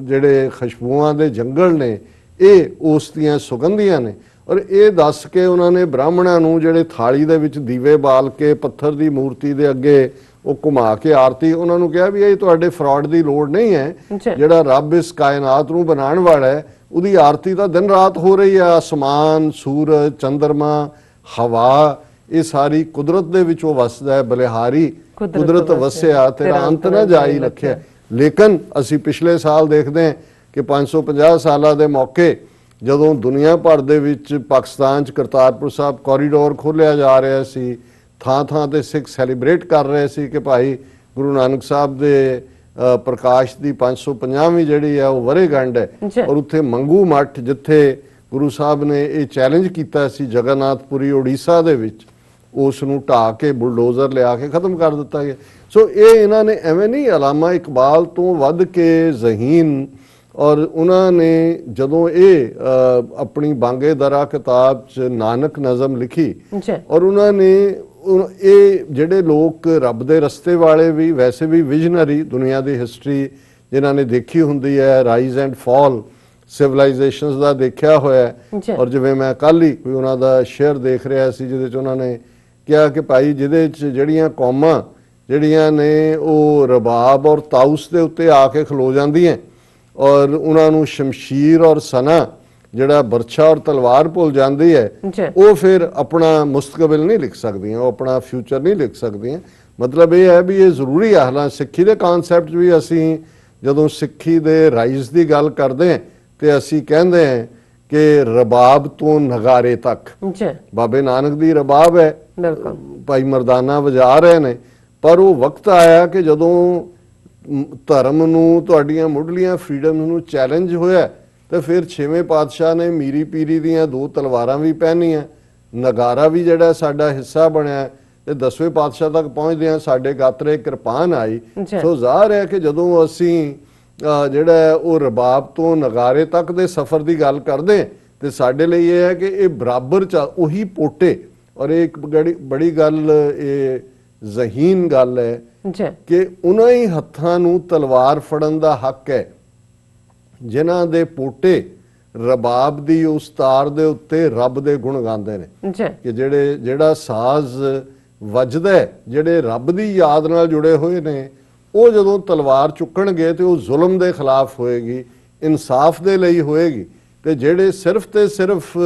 ਜਿਹੜੇ ਖੁਸ਼ਬੂਆਂ ਦੇ ਜੰਗਲ ਨੇ ਇਹ ਉਸ ਦੀਆਂ ਸੁਗੰਧੀਆਂ ਨੇ। ਔਰ ਇਹ ਦੱਸ ਕੇ ਉਹਨਾਂ ਨੇ ਬ੍ਰਾਹਮਣਾਂ ਨੂੰ ਜਿਹੜੇ ਥਾਲੀ ਦੇ ਵਿੱਚ ਦੀਵੇ ਬਾਲ ਕੇ ਪੱਥਰ ਦੀ ਮੂਰਤੀ ਦੇ ਅੱਗੇ ਉਹ ਘੁਮਾ ਕੇ ਆਰਤੀ, ਉਹਨਾਂ ਨੂੰ ਕਿਹਾ ਵੀ ਇਹ ਤੁਹਾਡੇ ਫਰਾਡ ਦੀ ਲੋੜ ਨਹੀਂ ਹੈ, ਜਿਹੜਾ ਰੱਬ ਇਸ ਕਾਇਨਾਤ ਨੂੰ ਬਣਾਉਣ ਵਾਲਾ ਹੈ ਉਹਦੀ ਆਰਤੀ ਤਾਂ ਦਿਨ ਰਾਤ ਹੋ ਰਹੀ ਹੈ। ਆਸਮਾਨ, ਸੂਰਜ, ਚੰਦਰਮਾ, ਹਵਾ ਇਹ ਸਾਰੀ ਕੁਦਰਤ ਦੇ ਵਿੱਚ ਉਹ ਵਸਦਾ ਹੈ। ਬਲਿਹਾਰੀ ਕੁਦਰਤ ਵਸਿਆ ਤੇਰਾ ਅੰਤ ਨਾ ਜਾਈ ਰੱਖਿਆ। ਲੇਕਿਨ ਅਸੀਂ ਪਿਛਲੇ ਸਾਲ ਦੇਖਦੇ ਹਾਂ ਕਿ 550 ਸਾਲਾਂ ਦੇ ਮੌਕੇ ਜਦੋਂ ਦੁਨੀਆ ਭਰ ਦੇ ਵਿੱਚ ਪਾਕਿਸਤਾਨ 'ਚ ਕਰਤਾਰਪੁਰ ਸਾਹਿਬ ਕੋਰੀਡੋਰ ਖੋਲ੍ਹਿਆ ਜਾ ਰਿਹਾ ਸੀ, ਥਾਂ ਥਾਂ ਤੇ ਸਿੱਖ ਸੈਲੀਬ੍ਰੇਟ ਕਰ ਰਹੇ ਸੀ ਕਿ ਭਾਈ ਗੁਰੂ ਨਾਨਕ ਸਾਹਿਬ ਦੇ ਪ੍ਰਕਾਸ਼ ਦੀ 550ਵੀਂ ਜਿਹੜੀ ਹੈ ਉਹ ਵਰ੍ਹੇਗੰਢ ਹੈ। ਔਰ ਉੱਥੇ ਮੰਗੂ ਮੱਠ ਜਿੱਥੇ ਗੁਰੂ ਸਾਹਿਬ ਨੇ ਇਹ ਚੈਲੰਜ ਕੀਤਾ ਸੀ ਜਗਨਨਾਥਪੁਰੀ ਉੜੀਸਾ ਦੇ ਵਿੱਚ, ਉਸ ਨੂੰ ਢਾਹ ਕੇ ਬੁਲਡੋਜ਼ਰ ਲਿਆ ਕੇ ਖਤਮ ਕਰ ਦਿੱਤਾ ਗਿਆ। ਸੋ ਇਹ ਇਹਨਾਂ ਨੇ ਐਵੇਂ ਨਹੀਂ, ਅਲਾਮਾ ਇਕਬਾਲ ਤੋਂ ਵੱਧ ਕੇ ਜ਼ਹੀਨ। ਔਰ ਉਹਨਾਂ ਨੇ ਜਦੋਂ ਇਹ ਆਪਣੀ ਬਾਂਗੇ ਦਰਾ ਕਿਤਾਬ 'ਚ ਨਾਨਕ ਨਜ਼ਮ ਲਿਖੀ ਔਰ ਉਹਨਾਂ ਨੇ ਇਹ ਜਿਹੜੇ ਲੋਕ ਰੱਬ ਦੇ ਰਸਤੇ ਵਾਲੇ ਵੀ ਵੈਸੇ ਵੀ ਵਿਜ਼ਨਰੀ ਦੁਨੀਆ ਦੀ ਹਿਸਟਰੀ ਜਿਨ੍ਹਾਂ ਨੇ ਦੇਖੀ ਹੁੰਦੀ ਹੈ, ਰਾਈਜ਼ ਐਂਡ ਫਾਲ ਸਿਵਲਾਈਜੇਸ਼ਨਸ ਦਾ ਦੇਖਿਆ ਹੋਇਆ। ਔਰ ਜਿਵੇਂ ਮੈਂ ਕੱਲ ਹੀ ਕੋਈ ਉਹਨਾਂ ਦਾ ਸ਼ੇਅਰ ਦੇਖ ਰਿਹਾ ਸੀ ਜਿਹਦੇ 'ਚ ਉਹਨਾਂ ਨੇ ਕਿਹਾ ਕਿ ਭਾਈ ਜਿਹਦੇ 'ਚ ਜਿਹੜੀਆਂ ਕੌਮਾਂ ਜਿਹੜੀਆਂ ਨੇ ਉਹ ਰਬਾਬ ਔਰ ਤਾਊਸ ਦੇ ਉੱਤੇ ਆ ਕੇ ਖਲੋ ਜਾਂਦੀਆਂ ਔਰ ਉਹਨਾਂ ਨੂੰ ਸ਼ਮਸ਼ੀਰ ਔਰ ਸਨਾ ਜਿਹੜਾ ਬਰਛਾ ਔਰ ਤਲਵਾਰ ਭੁੱਲ ਜਾਂਦੀ ਹੈ, ਉਹ ਫਿਰ ਆਪਣਾ ਮੁਸਤਕਬਲ ਨਹੀਂ ਲਿਖ ਸਕਦੀਆਂ, ਉਹ ਆਪਣਾ ਫਿਊਚਰ ਨਹੀਂ ਲਿਖ ਸਕਦੀਆਂ। ਮਤਲਬ ਇਹ ਹੈ ਵੀ ਇਹ ਜ਼ਰੂਰੀ ਹੈ। ਹਾਲਾਂ ਸਿੱਖੀ ਦੇ ਕਨਸੈਪਟ ਵੀ ਅਸੀਂ ਜਦੋਂ ਸਿੱਖੀ ਦੇ ਰਾਈਜ਼ ਦੀ ਗੱਲ ਕਰਦੇ ਹਾਂ ਤੇ ਅਸੀਂ ਕਹਿੰਦੇ ਹਾਂ ਕਿ ਰਬਾਬ ਤੋਂ ਨਗਾਰੇ ਤੱਕ ਬਾਬੇ ਨਾਨਕ ਦੀ ਰਬਾਬ ਹੈ, ਭਾਈ ਮਰਦਾਨਾ ਵਜਾ ਰਹੇ ਨੇ। ਪਰ ਉਹ ਵਕਤ ਆਇਆ ਕਿ ਜਦੋਂ ਧਰਮ ਨੂੰ ਤੁਹਾਡੀਆਂ ਮੁੱਢਲੀਆਂ ਫਰੀडम ਨੂੰ ਚੈਲੰਜ ਹੋਇਆ ਤੇ ਫਿਰ 6ਵੇਂ ਪਾਤਸ਼ਾਹ ਨੇ ਮੀਰੀ ਪੀਰੀ ਦੀਆਂ 2 ਤਲਵਾਰਾਂ ਵੀ ਪਹਿਨੀਆਂ, ਨਗਾਰਾ ਵੀ ਜਿਹੜਾ ਸਾਡਾ ਹਿੱਸਾ ਬਣਿਆ ਤੇ 10ਵੇਂ ਪਾਤਸ਼ਾਹ ਤੱਕ ਪਹੁੰਚਦਿਆਂ ਸਾਡੇ ਗਾਤਰੇ ਕਿਰਪਾਨ ਆਈ। ਸੋ ਜ਼ਾਹਰ ਹੈ ਕਿ ਜਦੋਂ ਅਸੀਂ ਜਿਹੜਾ ਉਹ ਰਬਾਬ ਤੋਂ ਨਗਾਰੇ ਤੱਕ ਦੇ ਸਫ਼ਰ ਦੀ ਗੱਲ ਕਰਦੇ ਤੇ ਸਾਡੇ ਲਈ ਇਹ ਹੈ ਕਿ ਇਹ ਬਰਾਬਰ ਉਹੀ ਪੋਟੇ। ਔਰ ਇਹ ਇੱਕ ਬੜੀ ਗੱਲ ਇਹ ਜ਼ਹੀਨ ਗੱਲ ਹੈ ਕਿ ਉਹਨਾਂ ਹੀ ਹੱਥਾਂ ਨੂੰ ਤਲਵਾਰ ਫੜਨ ਦਾ ਹੱਕ ਹੈ ਜਿਨ੍ਹਾਂ ਦੇ ਪੋਟੇ ਰਬਾਬ ਦੀ ਉਸ ਤਾਰ ਦੇ ਉੱਤੇ ਰੱਬ ਦੇ ਗੁਣ ਗਾਉਂਦੇ ਨੇ ਕਿ ਜਿਹੜਾ ਸਾਜ਼ ਵੱਜਦਾ, ਜਿਹੜੇ ਰੱਬ ਦੀ ਯਾਦ ਨਾਲ ਜੁੜੇ ਹੋਏ ਨੇ, ਉਹ ਜਦੋਂ ਤਲਵਾਰ ਚੁੱਕਣਗੇ ਤੇ ਉਹ ਜ਼ੁਲਮ ਦੇ ਖਿਲਾਫ ਹੋਏਗੀ, ਇਨਸਾਫ ਦੇ ਲਈ ਹੋਏਗੀ। ਤੇ ਜਿਹੜੇ ਸਿਰਫ ਤੇ ਸਿਰਫ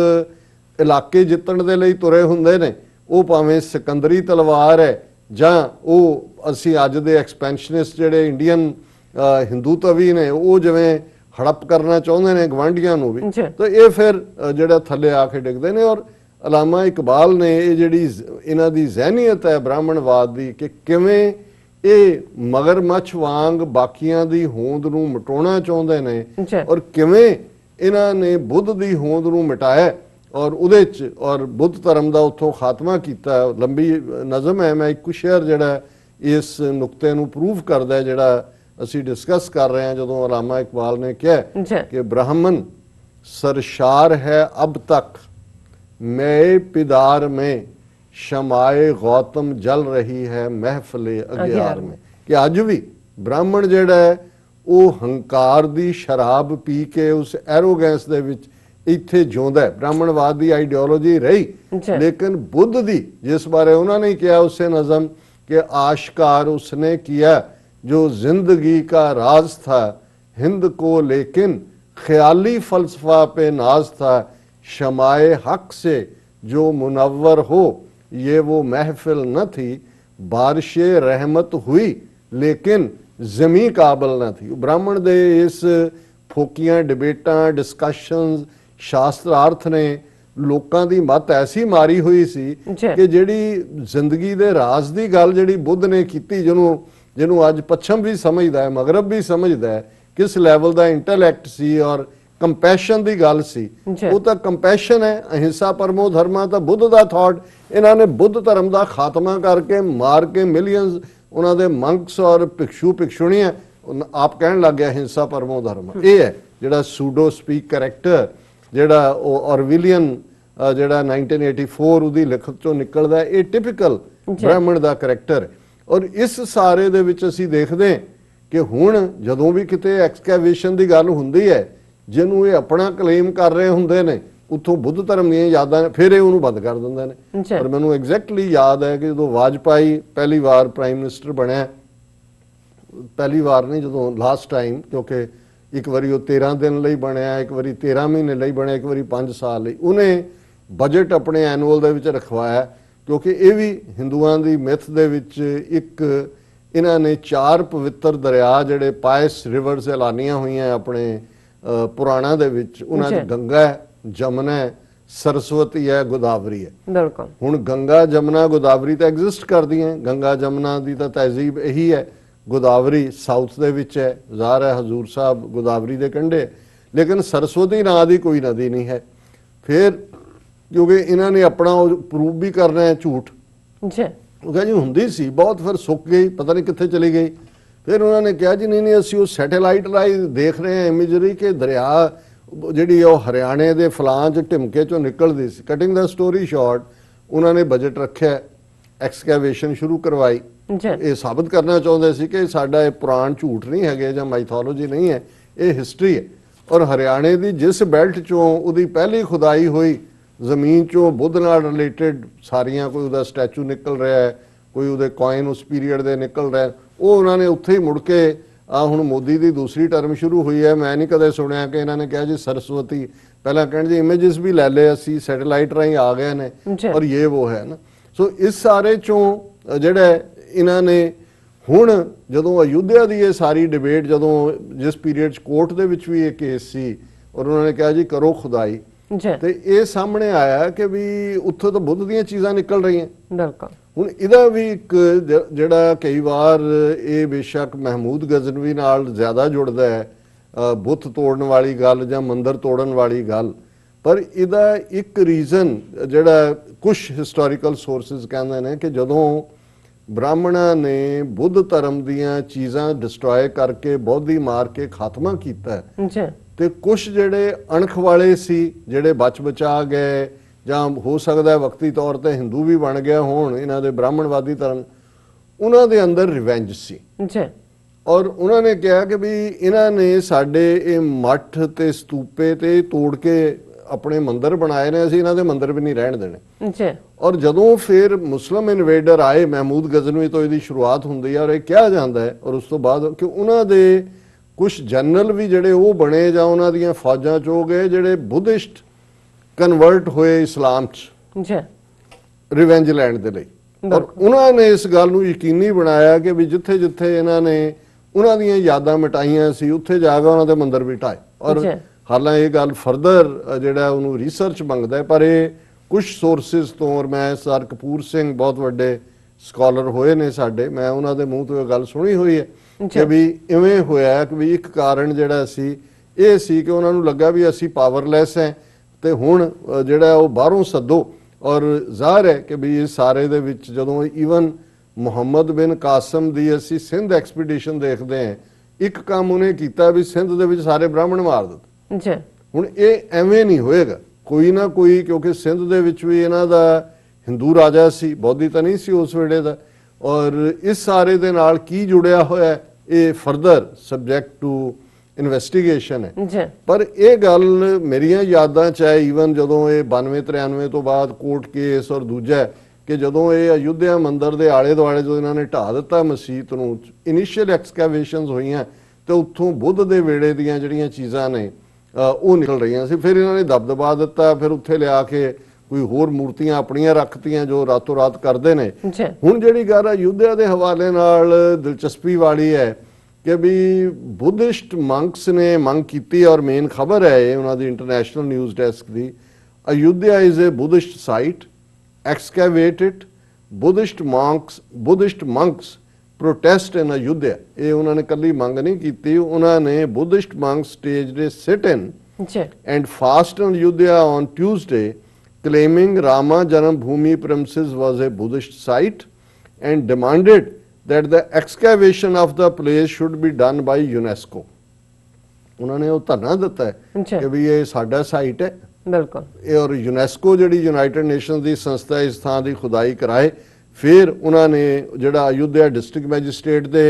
ਇਲਾਕੇ ਜਿੱਤਣ ਦੇ ਲਈ ਤੁਰੇ ਹੁੰਦੇ ਨੇ, ਉਹ ਭਾਵੇਂ ਸਿਕੰਦਰੀ ਤਲਵਾਰ ਹੈ ਜਾਂ ਉਹ ਅਸੀਂ ਅੱਜ ਦੇ ਐਕਸਪੈਂਸ਼ਨਿਸਟ ਜਿਹੜੇ ਇੰਡੀਅਨ ਹਿੰਦੂਤਵੀ ਨੇ ਉਹ ਜਿਵੇਂ ਹੜਪ ਕਰਨਾ ਚਾਹੁੰਦੇ ਨੇ ਗਵਾਂਢੀਆਂ ਨੂੰ ਵੀ, ਤਾਂ ਇਹ ਫਿਰ ਜਿਹੜਾ ਥੱਲੇ ਆ ਕੇ ਡਿੱਗਦੇ ਨੇ। ਔਰ ਅਲਾਮਾ ਇਕਬਾਲ ਨੇ ਇਹ ਜਿਹੜੀ ਇਹਨਾਂ ਦੀ ਜ਼ਹਿਨੀਅਤ ਹੈ ਬ੍ਰਾਹਮਣਵਾਦ ਦੀ ਕਿ ਕਿਵੇਂ ਇਹ ਮਗਰਮੱਛ ਵਾਂਗ ਬਾਕੀਆਂ ਦੀ ਹੋਂਦ ਨੂੰ ਮਿਟਾਉਣਾ ਚਾਹੁੰਦੇ ਨੇ ਔਰ ਕਿਵੇਂ ਇਹਨਾਂ ਨੇ ਬੁੱਧ ਦੀ ਹੋਂਦ ਨੂੰ ਮਿਟਾਇਆ ਔਰ ਉਹਦੇ 'ਚ ਔਰ ਬੁੱਧ ਧਰਮ ਦਾ ਉੱਥੋਂ ਖਾਤਮਾ ਕੀਤਾ। ਲੰਬੀ ਨਜ਼ਮ ਹੈ, ਮੈਂ ਇੱਕ ਸ਼ੇਅਰ ਜਿਹੜਾ ਇਸ ਨੁਕਤੇ ਨੂੰ ਪ੍ਰੂਵ ਕਰਦਾ ਜਿਹੜਾ ਅਸੀਂ ਡਿਸਕਸ ਕਰ ਰਹੇ ਹਾਂ ਜਦੋਂ ਅਲਾਮਾ ਇਕਬਾਲ ਨੇ ਕਿਹਾ जी ਕਿ ਬ੍ਰਾਹਮਣ सरशार है अब तक मैं पिदार में शमाए गौतम जल रही है महफिले अग्यार में कि अज भी ब्राह्मण ਜਿਹੜਾ ਹੈ ਉਹ ਹੰਕਾਰ ਦੀ ਸ਼ਰਾਬ ਪੀ ਕੇ ਉਸ ਐਰੋਗੈਂਸ ਦੇ ਵਿੱਚ ਇੱਥੇ ਜਿਉਂਦਾ ਹੈ। ਬ੍ਰਾਹਮਣਵਾਦ ਦੀ ਆਈਡੀਓਲੋਜੀ ਰਹੀ ਲੇਕਿਨ ਬੁੱਧ ਦੀ ਜਿਸ ਬਾਰੇ ਉਹਨਾਂ ਨੇ ਕਿਹਾ ਉਸੇ ਨਜ਼ਮ ਕਿ आश्कार उसने किया जो जिंदगी का राज था हिंद को लेकिन ख्याली फलसफा पे नाज था शमाए हक से जो मुनव्वर हो ये वो महफिल न थी बारिशे रहमत हुई लेकिन जमी काबिल न थी। ब्राह्मण दे इस फोकियां डिबेटां डिस्कशनस शास्त्रार्थ ने ਲੋਕਾਂ ਦੀ ਮੱਤ ਐਸੀ ਮਾਰੀ ਹੋਈ ਸੀ ਕਿ ਜਿਹੜੀ ਜ਼ਿੰਦਗੀ ਦੇ ਰਾਜ਼ ਦੀ ਗੱਲ ਜਿਹੜੀ ਬੁੱਧ ਨੇ ਕੀਤੀ ਜਿਹਨੂੰ ਅੱਜ ਪੱਛਮ ਵੀ ਸਮਝਦਾ ਹੈ ਮਗਰਬ ਵੀ ਸਮਝਦਾ ਹੈ ਕਿਸ ਲੈਵਲ ਦਾ ਇੰਟੈਲੈਕਟ ਸੀ ਔਰ ਕੰਪੈਸ਼ਨ ਦੀ ਗੱਲ ਸੀ ਉਹ ਤਾਂ ਕੰਪੈਸ਼ਨ ਹੈ। ਅਹਿੰਸਾ ਪਰਮੋ ਧਰਮਾ ਤਾਂ ਬੁੱਧ ਦਾ ਥਾਟ ਇਹਨਾਂ ਨੇ ਬੁੱਧ ਧਰਮ ਦਾ ਖਾਤਮਾ ਕਰਕੇ ਮਾਰ ਕੇ ਮਿਲੀਅਨਸ ਉਹਨਾਂ ਦੇ ਮੰਕਸ ਔਰ ਭਿਕਸ਼ੂਣੀਆਂ ਆਪ ਕਹਿਣ ਲੱਗ ਗਿਆ ਹਿੰਸਾ ਪਰਮੋ ਧਰਮ। ਇਹ ਹੈ ਜਿਹੜਾ ਸੂਡੋ ਸਪੀਕ ਕਰੈਕਟਰ ਜਿਹੜਾ ਉਹ ਔਰਵਿਲੀਅਨ ਜਿਹੜਾ 1984 ਉਹਦੀ ਲਿਖਤ ਚੋਂ ਨਿਕਲਦਾ ਇਹ ਟਿਪੀਕਲ ਬ੍ਰਾਹਮਣ ਦਾ ਕਰੈਕਟਰ। ਔਰ ਇਸ ਸਾਰੇ ਦੇ ਵਿੱਚ ਅਸੀਂ ਦੇਖਦੇ ਹਾਂ ਕਿ ਹੁਣ ਜਦੋਂ ਵੀ ਕਿਤੇ ਐਕਸਕੈਵੇਸ਼ਨ ਦੀ ਗੱਲ ਹੁੰਦੀ ਹੈ ਜਿਹਨੂੰ ਇਹ ਆਪਣਾ ਕਲੇਮ ਕਰ ਰਹੇ ਹੁੰਦੇ ਨੇ ਉੱਥੋਂ ਬੁੱਧ ਧਰਮ ਦੀਆਂ ਯਾਦਾਂ ਫਿਰ ਇਹ ਉਹਨੂੰ ਬੰਦ ਕਰ ਦਿੰਦੇ ਨੇ। ਪਰ ਮੈਨੂੰ ਐਗਜ਼ੈਕਟਲੀ ਯਾਦ ਹੈ ਕਿ ਜਦੋਂ ਵਾਜਪਾਈ ਪਹਿਲੀ ਵਾਰ ਪ੍ਰਾਈਮ ਮਿਨਿਸਟਰ ਬਣਿਆ, ਪਹਿਲੀ ਵਾਰ ਨਹੀਂ ਜਦੋਂ ਲਾਸਟ ਟਾਈਮ, ਕਿਉਂਕਿ ਇੱਕ ਵਾਰੀ ਉਹ 13 ਦਿਨ ਲਈ ਬਣਿਆ, ਇੱਕ ਵਾਰੀ 13 ਮਹੀਨੇ ਲਈ ਬਣਿਆ, ਇੱਕ ਵਾਰੀ 5 ਸਾਲ ਲਈ, ਉਹਨੇ ਬਜਟ ਆਪਣੇ ਐਨੂਅਲ ਦੇ ਵਿੱਚ ਰਖਵਾਇਆ ਕਿਉਂਕਿ ਇਹ ਵੀ ਹਿੰਦੂਆਂ ਦੀ ਮਿਥ ਦੇ ਵਿੱਚ ਇੱਕ ਇਹਨਾਂ ਨੇ 4 ਪਵਿੱਤਰ ਦਰਿਆ ਜਿਹੜੇ ਪਾਇਸ ਰਿਵਰਸ ਐਲਾਨੀਆਂ ਹੋਈਆਂ ਆਪਣੇ ਪੁਰਾਣਾਂ ਦੇ ਵਿੱਚ। ਉਹਨਾਂ 'ਚ ਗੰਗਾ ਹੈ, ਜਮਨਾ ਹੈ, ਸਰਸਵਤੀ ਹੈ, ਗੋਦਾਵਰੀ ਹੈ। ਬਿਲਕੁਲ। ਹੁਣ ਗੰਗਾ ਜਮਨਾ ਗੋਦਾਵਰੀ ਤਾਂ ਐਗਜ਼ਿਸਟ ਕਰਦੀਆਂ, ਗੰਗਾ ਜਮਨਾ ਦੀ ਤਾਂ ਤਹਿਜ਼ੀਬ ਇਹੀ ਹੈ। ਗੋਦਾਵਰੀ ਸਾਊਥ ਦੇ ਵਿੱਚ ਹੈ, ਜ਼ਾਹਰ ਹੈ ਹਜ਼ੂਰ ਸਾਹਿਬ ਗੋਦਾਵਰੀ ਦੇ ਕੰਢੇ, ਲੇਕਿਨ ਸਰਸਵਤੀ ਨਾਂ ਦੀ ਕੋਈ ਨਦੀ ਨਹੀਂ ਹੈ। ਫਿਰ ਕਿਉਂਕਿ ਇਹਨਾਂ ਨੇ ਆਪਣਾ ਪ੍ਰੂਫ ਵੀ ਕਰਨਾ ਹੈ ਝੂਠ, ਉਹ ਕਿਹਾ ਜੀ ਹੁੰਦੀ ਸੀ ਬਹੁਤ, ਫਿਰ ਸੁੱਕ ਗਈ, ਪਤਾ ਨਹੀਂ ਕਿੱਥੇ ਚਲੀ ਗਈ। ਫਿਰ ਉਹਨਾਂ ਨੇ ਕਿਹਾ ਜੀ ਨਹੀਂ ਅਸੀਂ ਉਹ ਸੈਟੇਲਾਈਟ ਰਾਹੀਂ ਦੇਖ ਰਹੇ ਹਾਂ ਇਮੇਜਰੀ ਕਿ ਦਰਿਆ ਜਿਹੜੀ ਉਹ ਹਰਿਆਣੇ ਦੇ ਫਲਾਂ 'ਚ ਢਿਮਕੇ 'ਚੋਂ ਨਿਕਲਦੀ ਸੀ। ਕਟਿੰਗ ਦਾ ਸਟੋਰੀ ਸ਼ਾਰਟ, ਉਹਨਾਂ ਨੇ ਬਜਟ ਰੱਖਿਆ, ਐਕਸਕੈਵੇਸ਼ਨ ਸ਼ੁਰੂ ਕਰਵਾਈ। ਇਹ ਸਾਬਤ ਕਰਨਾ ਚਾਹੁੰਦੇ ਸੀ ਕਿ ਸਾਡਾ ਇਹ ਪੁਰਾਣ ਝੂਠ ਨਹੀਂ ਹੈਗੇ ਜਾਂ ਮਾਈਥੋਲੋਜੀ ਨਹੀਂ ਹੈ, ਇਹ ਹਿਸਟਰੀ ਹੈ। ਔਰ ਹਰਿਆਣੇ ਦੀ ਜਿਸ ਬੈਲਟ 'ਚੋਂ ਉਹਦੀ ਪਹਿਲੀ ਖੁਦਾਈ ਹੋਈ ਜ਼ਮੀਨ 'ਚੋਂ ਬੁੱਧ ਨਾਲ ਰਿਲੇਟਡ ਸਾਰੀਆਂ, ਕੋਈ ਉਹਦਾ ਸਟੈਚੂ ਨਿਕਲ ਰਿਹਾ ਹੈ, ਕੋਈ ਉਹਦੇ ਕੋਇਨ ਉਸ ਪੀਰੀਅਡ ਦੇ ਨਿਕਲ ਰਿਹਾ, ਉਹ ਉਹਨਾਂ ਨੇ ਉੱਥੇ ਹੀ ਮੁੜ ਕੇ ਹੁਣ ਮੋਦੀ ਦੀ ਦੂਸਰੀ ਟਰਮ ਸ਼ੁਰੂ ਹੋਈ ਹੈ, ਮੈਂ ਨਹੀਂ ਕਦੇ ਸੁਣਿਆ ਕਿ ਇਹਨਾਂ ਨੇ ਕਿਹਾ ਜੀ ਸਰਸਵਤੀ, ਪਹਿਲਾਂ ਕਹਿਣ ਜੀ ਇਮੇजेस ਵੀ ਲੈ ਲਏ ਅਸੀਂ, ਸੈਟੇਲਾਈਟ ਰਾਹੀਂ ਆ ਗਏ ਨੇ ਔਰ ਇਹ ਉਹ ਹੈ ਨਾ। ਸੋ ਇਸ ਸਾਰੇ 'ਚੋਂ ਜਿਹੜਾ ਇਹਨਾਂ ਨੇ ਹੁਣ ਜਦੋਂ ਅਯੁੱਧਿਆ ਦੀ ਇਹ ਸਾਰੀ ਡਿਬੇਟ, ਜਦੋਂ ਜਿਸ ਪੀਰੀਅਡ 'ਚ ਕੋਰਟ ਦੇ ਵਿੱਚ ਵੀ ਇਹ ਕੇਸ ਸੀ ਔਰ ਉਹਨਾਂ ਨੇ ਕਿਹਾ ਜੀ ਕਰੋ ਖੁਦਾਈ, ਤੇ ਇਹ ਸਾਹਮਣੇ ਆਇਆ ਕਿ ਵੀ ਉੱਥੋਂ ਤਾਂ ਬੁੱਧ ਦੀਆਂ ਚੀਜ਼ਾਂ ਨਿਕਲ ਰਹੀਆਂ। ਬਿਲਕੁਲ। ਹੁਣ ਇਹਦਾ ਵੀ ਇੱਕ ਜਿਹੜਾ ਕਈ ਵਾਰ ਇਹ ਬੇਸ਼ੱਕ ਮਹਿਮੂਦ ਗਜ਼ਨਵੀ ਨਾਲ ਜ਼ਿਆਦਾ ਜੁੜਦਾ ਹੈ, ਬੁੱਤ ਤੋੜਨ ਵਾਲੀ ਗੱਲ ਜਾਂ ਮੰਦਰ ਤੋੜਨ ਵਾਲੀ ਗੱਲ, ਪਰ ਇਹਦਾ ਇੱਕ ਰੀਜ਼ਨ ਜਿਹੜਾ ਕੁਝ ਹਿਸਟੋਰੀਕਲ ਸੋਰਸਿਸ ਕਹਿੰਦੇ ਨੇ ਕਿ ਜਦੋਂ ਬ੍ਰਾਹਮਣਾਂ ਨੇ ਬੁੱਧ ਧਰਮ ਦੀਆਂ ਚੀਜ਼ਾਂ ਡਿਸਟਰੋਏ ਕਰਕੇ ਬੌਧੀ ਮਾਰ ਕੇ ਖਾਤਮਾ ਕੀਤਾ ਤੇ ਕੁਝ ਜਿਹੜੇ ਅਣਖ ਵਾਲੇ ਸੀ ਜਿਹੜੇ ਬਚ ਬਚਾ ਗਏ ਜਾਂ ਹੋ ਸਕਦਾ ਹੈ ਵਕਤੀ ਤੌਰ ਤੇ ਹਿੰਦੂ ਵੀ ਬਣ ਗਿਆ ਹੋਣ ਇਹਨਾਂ ਦੇ ਬ੍ਰਾਹਮਣਵਾਦੀ ਧਰਮ, ਉਹਨਾਂ ਦੇ ਅੰਦਰ ਰਿਵੈਂਜ ਸੀ ਔਰ ਉਹਨਾਂ ਨੇ ਕਿਹਾ ਕਿ ਵੀ ਇਹਨਾਂ ਨੇ ਸਾਡੇ ਇਹ ਮੱਠ ਤੇ ਸਤੂਪੇ ਤੇ ਤੋੜ ਕੇ ਆਪਣੇ ਮੰਦਰ ਬਣਾਏ ਨੇ, ਅਸੀਂ ਇਹਨਾਂ ਦੇ ਮੰਦਰ ਵੀ ਨਹੀਂ ਰਹਿਣ ਦੇਣੇ। ਔਰ ਜਦੋਂ ਫਿਰ ਮੁਸਲਮ ਇਨਵੇਡਰ ਆਏ, ਮਹਿਮੂਦ ਗਜ਼ਨਵੀ ਤੋਂ ਇਹਦੀ ਸ਼ੁਰੂਆਤ ਹੁੰਦੀ ਹੈ ਔਰ ਇਹ ਕਿਹਾ ਜਾਂਦਾ ਹੈ ਔਰ ਉਸ ਤੋਂ ਬਾਅਦ ਕਿ ਉਹਨਾਂ ਦੇ ਕੁਝ ਜਨਰਲ ਵੀ ਜਿਹੜੇ ਉਹ ਬਣੇ ਜਾਂ ਉਹਨਾਂ ਦੀਆਂ ਫੌਜਾਂ 'ਚ ਹੋ ਗਏ ਜਿਹੜੇ ਬੁੱਧਿਸਟ ਕਨਵਰਟ ਹੋਏ ਇਸਲਾਮ 'ਚ ਰਿਵੈਂਜ ਲੈਣ ਦੇ ਲਈ। ਔਰ ਉਹਨਾਂ ਨੇ ਇਸ ਗੱਲ ਨੂੰ ਯਕੀਨੀ ਬਣਾਇਆ ਕਿ ਵੀ ਜਿੱਥੇ ਜਿੱਥੇ ਇਹਨਾਂ ਨੇ ਉਹਨਾਂ ਦੀਆਂ ਯਾਦਾਂ ਮਿਟਾਈਆਂ ਸੀ ਉੱਥੇ ਜਾ ਕੇ ਉਹਨਾਂ ਦੇ ਮੰਦਰ ਵੀ ਢਾਏ। ਔਰ ਹਾਲਾਂਕਿ ਇਹ ਗੱਲ ਫਰਦਰ ਜਿਹੜਾ ਉਹਨੂੰ ਰਿਸਰਚ ਮੰਗਦਾ ਹੈ, ਪਰ ਇਹ ਕੁਝ ਸੋਰਸਿਸ ਤੋਂ, ਔਰ ਮੈਂ ਸਰ ਕਪੂਰ ਸਿੰਘ ਬਹੁਤ ਵੱਡੇ ਸਕਾਲਰ ਹੋਏ ਨੇ ਸਾਡੇ, ਮੈਂ ਉਹਨਾਂ ਦੇ ਮੂੰਹ ਤੋਂ ਇਹ ਗੱਲ ਸੁਣੀ ਹੋਈ ਹੈ ਕਿ ਵੀ ਇਵੇਂ ਹੋਇਆ ਕਿ ਵੀ ਇੱਕ ਕਾਰਨ ਜਿਹੜਾ ਸੀ ਇਹ ਸੀ ਕਿ ਉਹਨਾਂ ਨੂੰ ਲੱਗਾ ਵੀ ਅਸੀਂ ਪਾਵਰਲੈਸ ਹੈ ਤੇ ਹੁਣ ਜਿਹੜਾ ਉਹ ਬਾਹਰੋਂ ਸੱਦੋ। ਔਰ ਜ਼ਾਹਰ ਹੈ ਕਿ ਵੀ ਇਹ ਸਾਰੇ ਦੇ ਵਿੱਚ ਜਦੋਂ ਈਵਨ ਮੁਹੰਮਦ ਬਿਨ ਕਾਸਮ ਦੀ ਅਸੀਂ ਸਿੰਧ ਐਕਸਪੀਡੀਸ਼ਨ ਦੇਖਦੇ ਹਾਂ ਇੱਕ ਕੰਮ ਉਹਨੇ ਕੀਤਾ ਵੀ ਸਿੰਧ ਦੇ ਵਿੱਚ ਸਾਰੇ ਬ੍ਰਾਹਮਣ ਮਾਰ ਦਿੱਤੇ। ਜੀ ਹੁਣ ਇਹ ਐਵੇਂ ਨਹੀਂ ਹੋਏਗਾ, ਕੋਈ ਨਾ ਕੋਈ, ਕਿਉਂਕਿ ਸਿੰਧ ਦੇ ਵਿੱਚ ਵੀ ਇਹਨਾਂ ਦਾ ਹਿੰਦੂ ਰਾਜਾ ਸੀ, ਬੋਧੀ ਤਾਂ ਨਹੀਂ ਸੀ ਉਸ ਵੇਲੇ ਦਾ, ਔਰ ਇਸ ਸਾਰੇ ਦੇ ਨਾਲ ਕੀ ਜੁੜਿਆ ਹੋਇਆ ਹੈ, ਇਹ ਫਰਦਰ ਸਬਜੈਕਟ ਟੂ ਇਨਵੈਸਟੀਗੇਸ਼ਨ ਹੈ। ਜੀ ਪਰ ਇਹ ਗੱਲ ਮੇਰੀਆਂ ਯਾਦਾਂ ਚ ਹੈ, ਈਵਨ ਜਦੋਂ ਇਹ 92-93 ਤੋਂ ਬਾਅਦ ਕੋਰਟ ਕੇਸ, ਔਰ ਦੂਜਾ ਕਿ ਜਦੋਂ ਇਹ ਅਯੁੱਧਿਆ ਮੰਦਿਰ ਦੇ ਆਲੇ ਦੁਆਲੇ ਜਦੋਂ ਇਹਨਾਂ ਨੇ ਢਾਹ ਦਿੱਤਾ ਮਸਜਿਦ ਨੂੰ, ਇਨੀਸ਼ੀਅਲ ਐਕਸਕੈਵੇਸ਼ਨਸ ਹੋਈਆਂ ਤੇ ਉੱਥੋਂ ਬੁੱਧ ਦੇ ਵੇੜੇ ਦੀਆਂ ਜਿਹੜੀਆਂ ਚੀਜ਼ਾਂ ਨੇ ਉਹ ਨਿਕਲ ਰਹੀਆਂ ਸੀ। ਫਿਰ ਇਹਨਾਂ ਨੇ ਦਬਦਬਾ ਦਿੱਤਾ, ਫਿਰ ਉੱਥੇ ਲਿਆ ਕੇ ਕੋਈ ਹੋਰ ਮੂਰਤੀਆਂ ਆਪਣੀਆਂ ਰੱਖਤੀਆਂ ਜੋ ਰਾਤੋਂ ਰਾਤ ਕਰਦੇ ਨੇ। ਹੁਣ ਜਿਹੜੀ ਗੱਲ ਅਯੁੱਧਿਆ ਦੇ ਹਵਾਲੇ ਨਾਲ ਦਿਲਚਸਪੀ ਵਾਲੀ ਹੈ ਕਿ ਵੀ ਬੁੱਧਿਸਟ ਮੰਕਸ ਨੇ ਮੰਗ ਕੀਤੀ, ਔਰ ਮੇਨ ਖਬਰ ਹੈ ਇਹ ਉਹਨਾਂ ਦੀ international news desk the, Ayodhya is a Buddhist site, excavated Buddhist monks protest in Ayodhya। ਇਹ ਉਹਨਾਂ ਨੇ ਕੱਲੀ ਮੰਗ ਨਹੀਂ ਕੀਤੀ, ਉਹਨਾਂ ਨੇ Buddhist monks staged a sit-in and fast in Ayodhya on Tuesday, claiming Rama Janambhoomi premises was a Buddhist site and demanded that the excavation of the place should be done by UNESCO। ਉਹਨਾਂ ਨੇ ਉਹ ਧਰਨਾ ਦਿੱਤਾ ਹੈ ਕਿ ਵੀ ਇਹ ਸਾਡਾ ਸਾਈਟ ਹੈ ਬਿਲਕੁਲ, ਇਹ ਔਰ ਯੂਨੈਸਕੋ ਜਿਹੜੀ ਯੂਨਾਈਟਿਡ ਨੇਸ਼ਨਸ ਦੀ ਸੰਸਥਾ ਇਸ ਥਾਂ ਦੀ ਖੁਦਾਈ ਕਰਾਏ। ਫਿਰ ਉਹਨਾਂ ਨੇ ਜਿਹੜਾ ਅਯੁੱਧਿਆ ਡਿਸਟ੍ਰਿਕਟ ਮੈਜਿਸਟ੍ਰੇਟ ਦੇ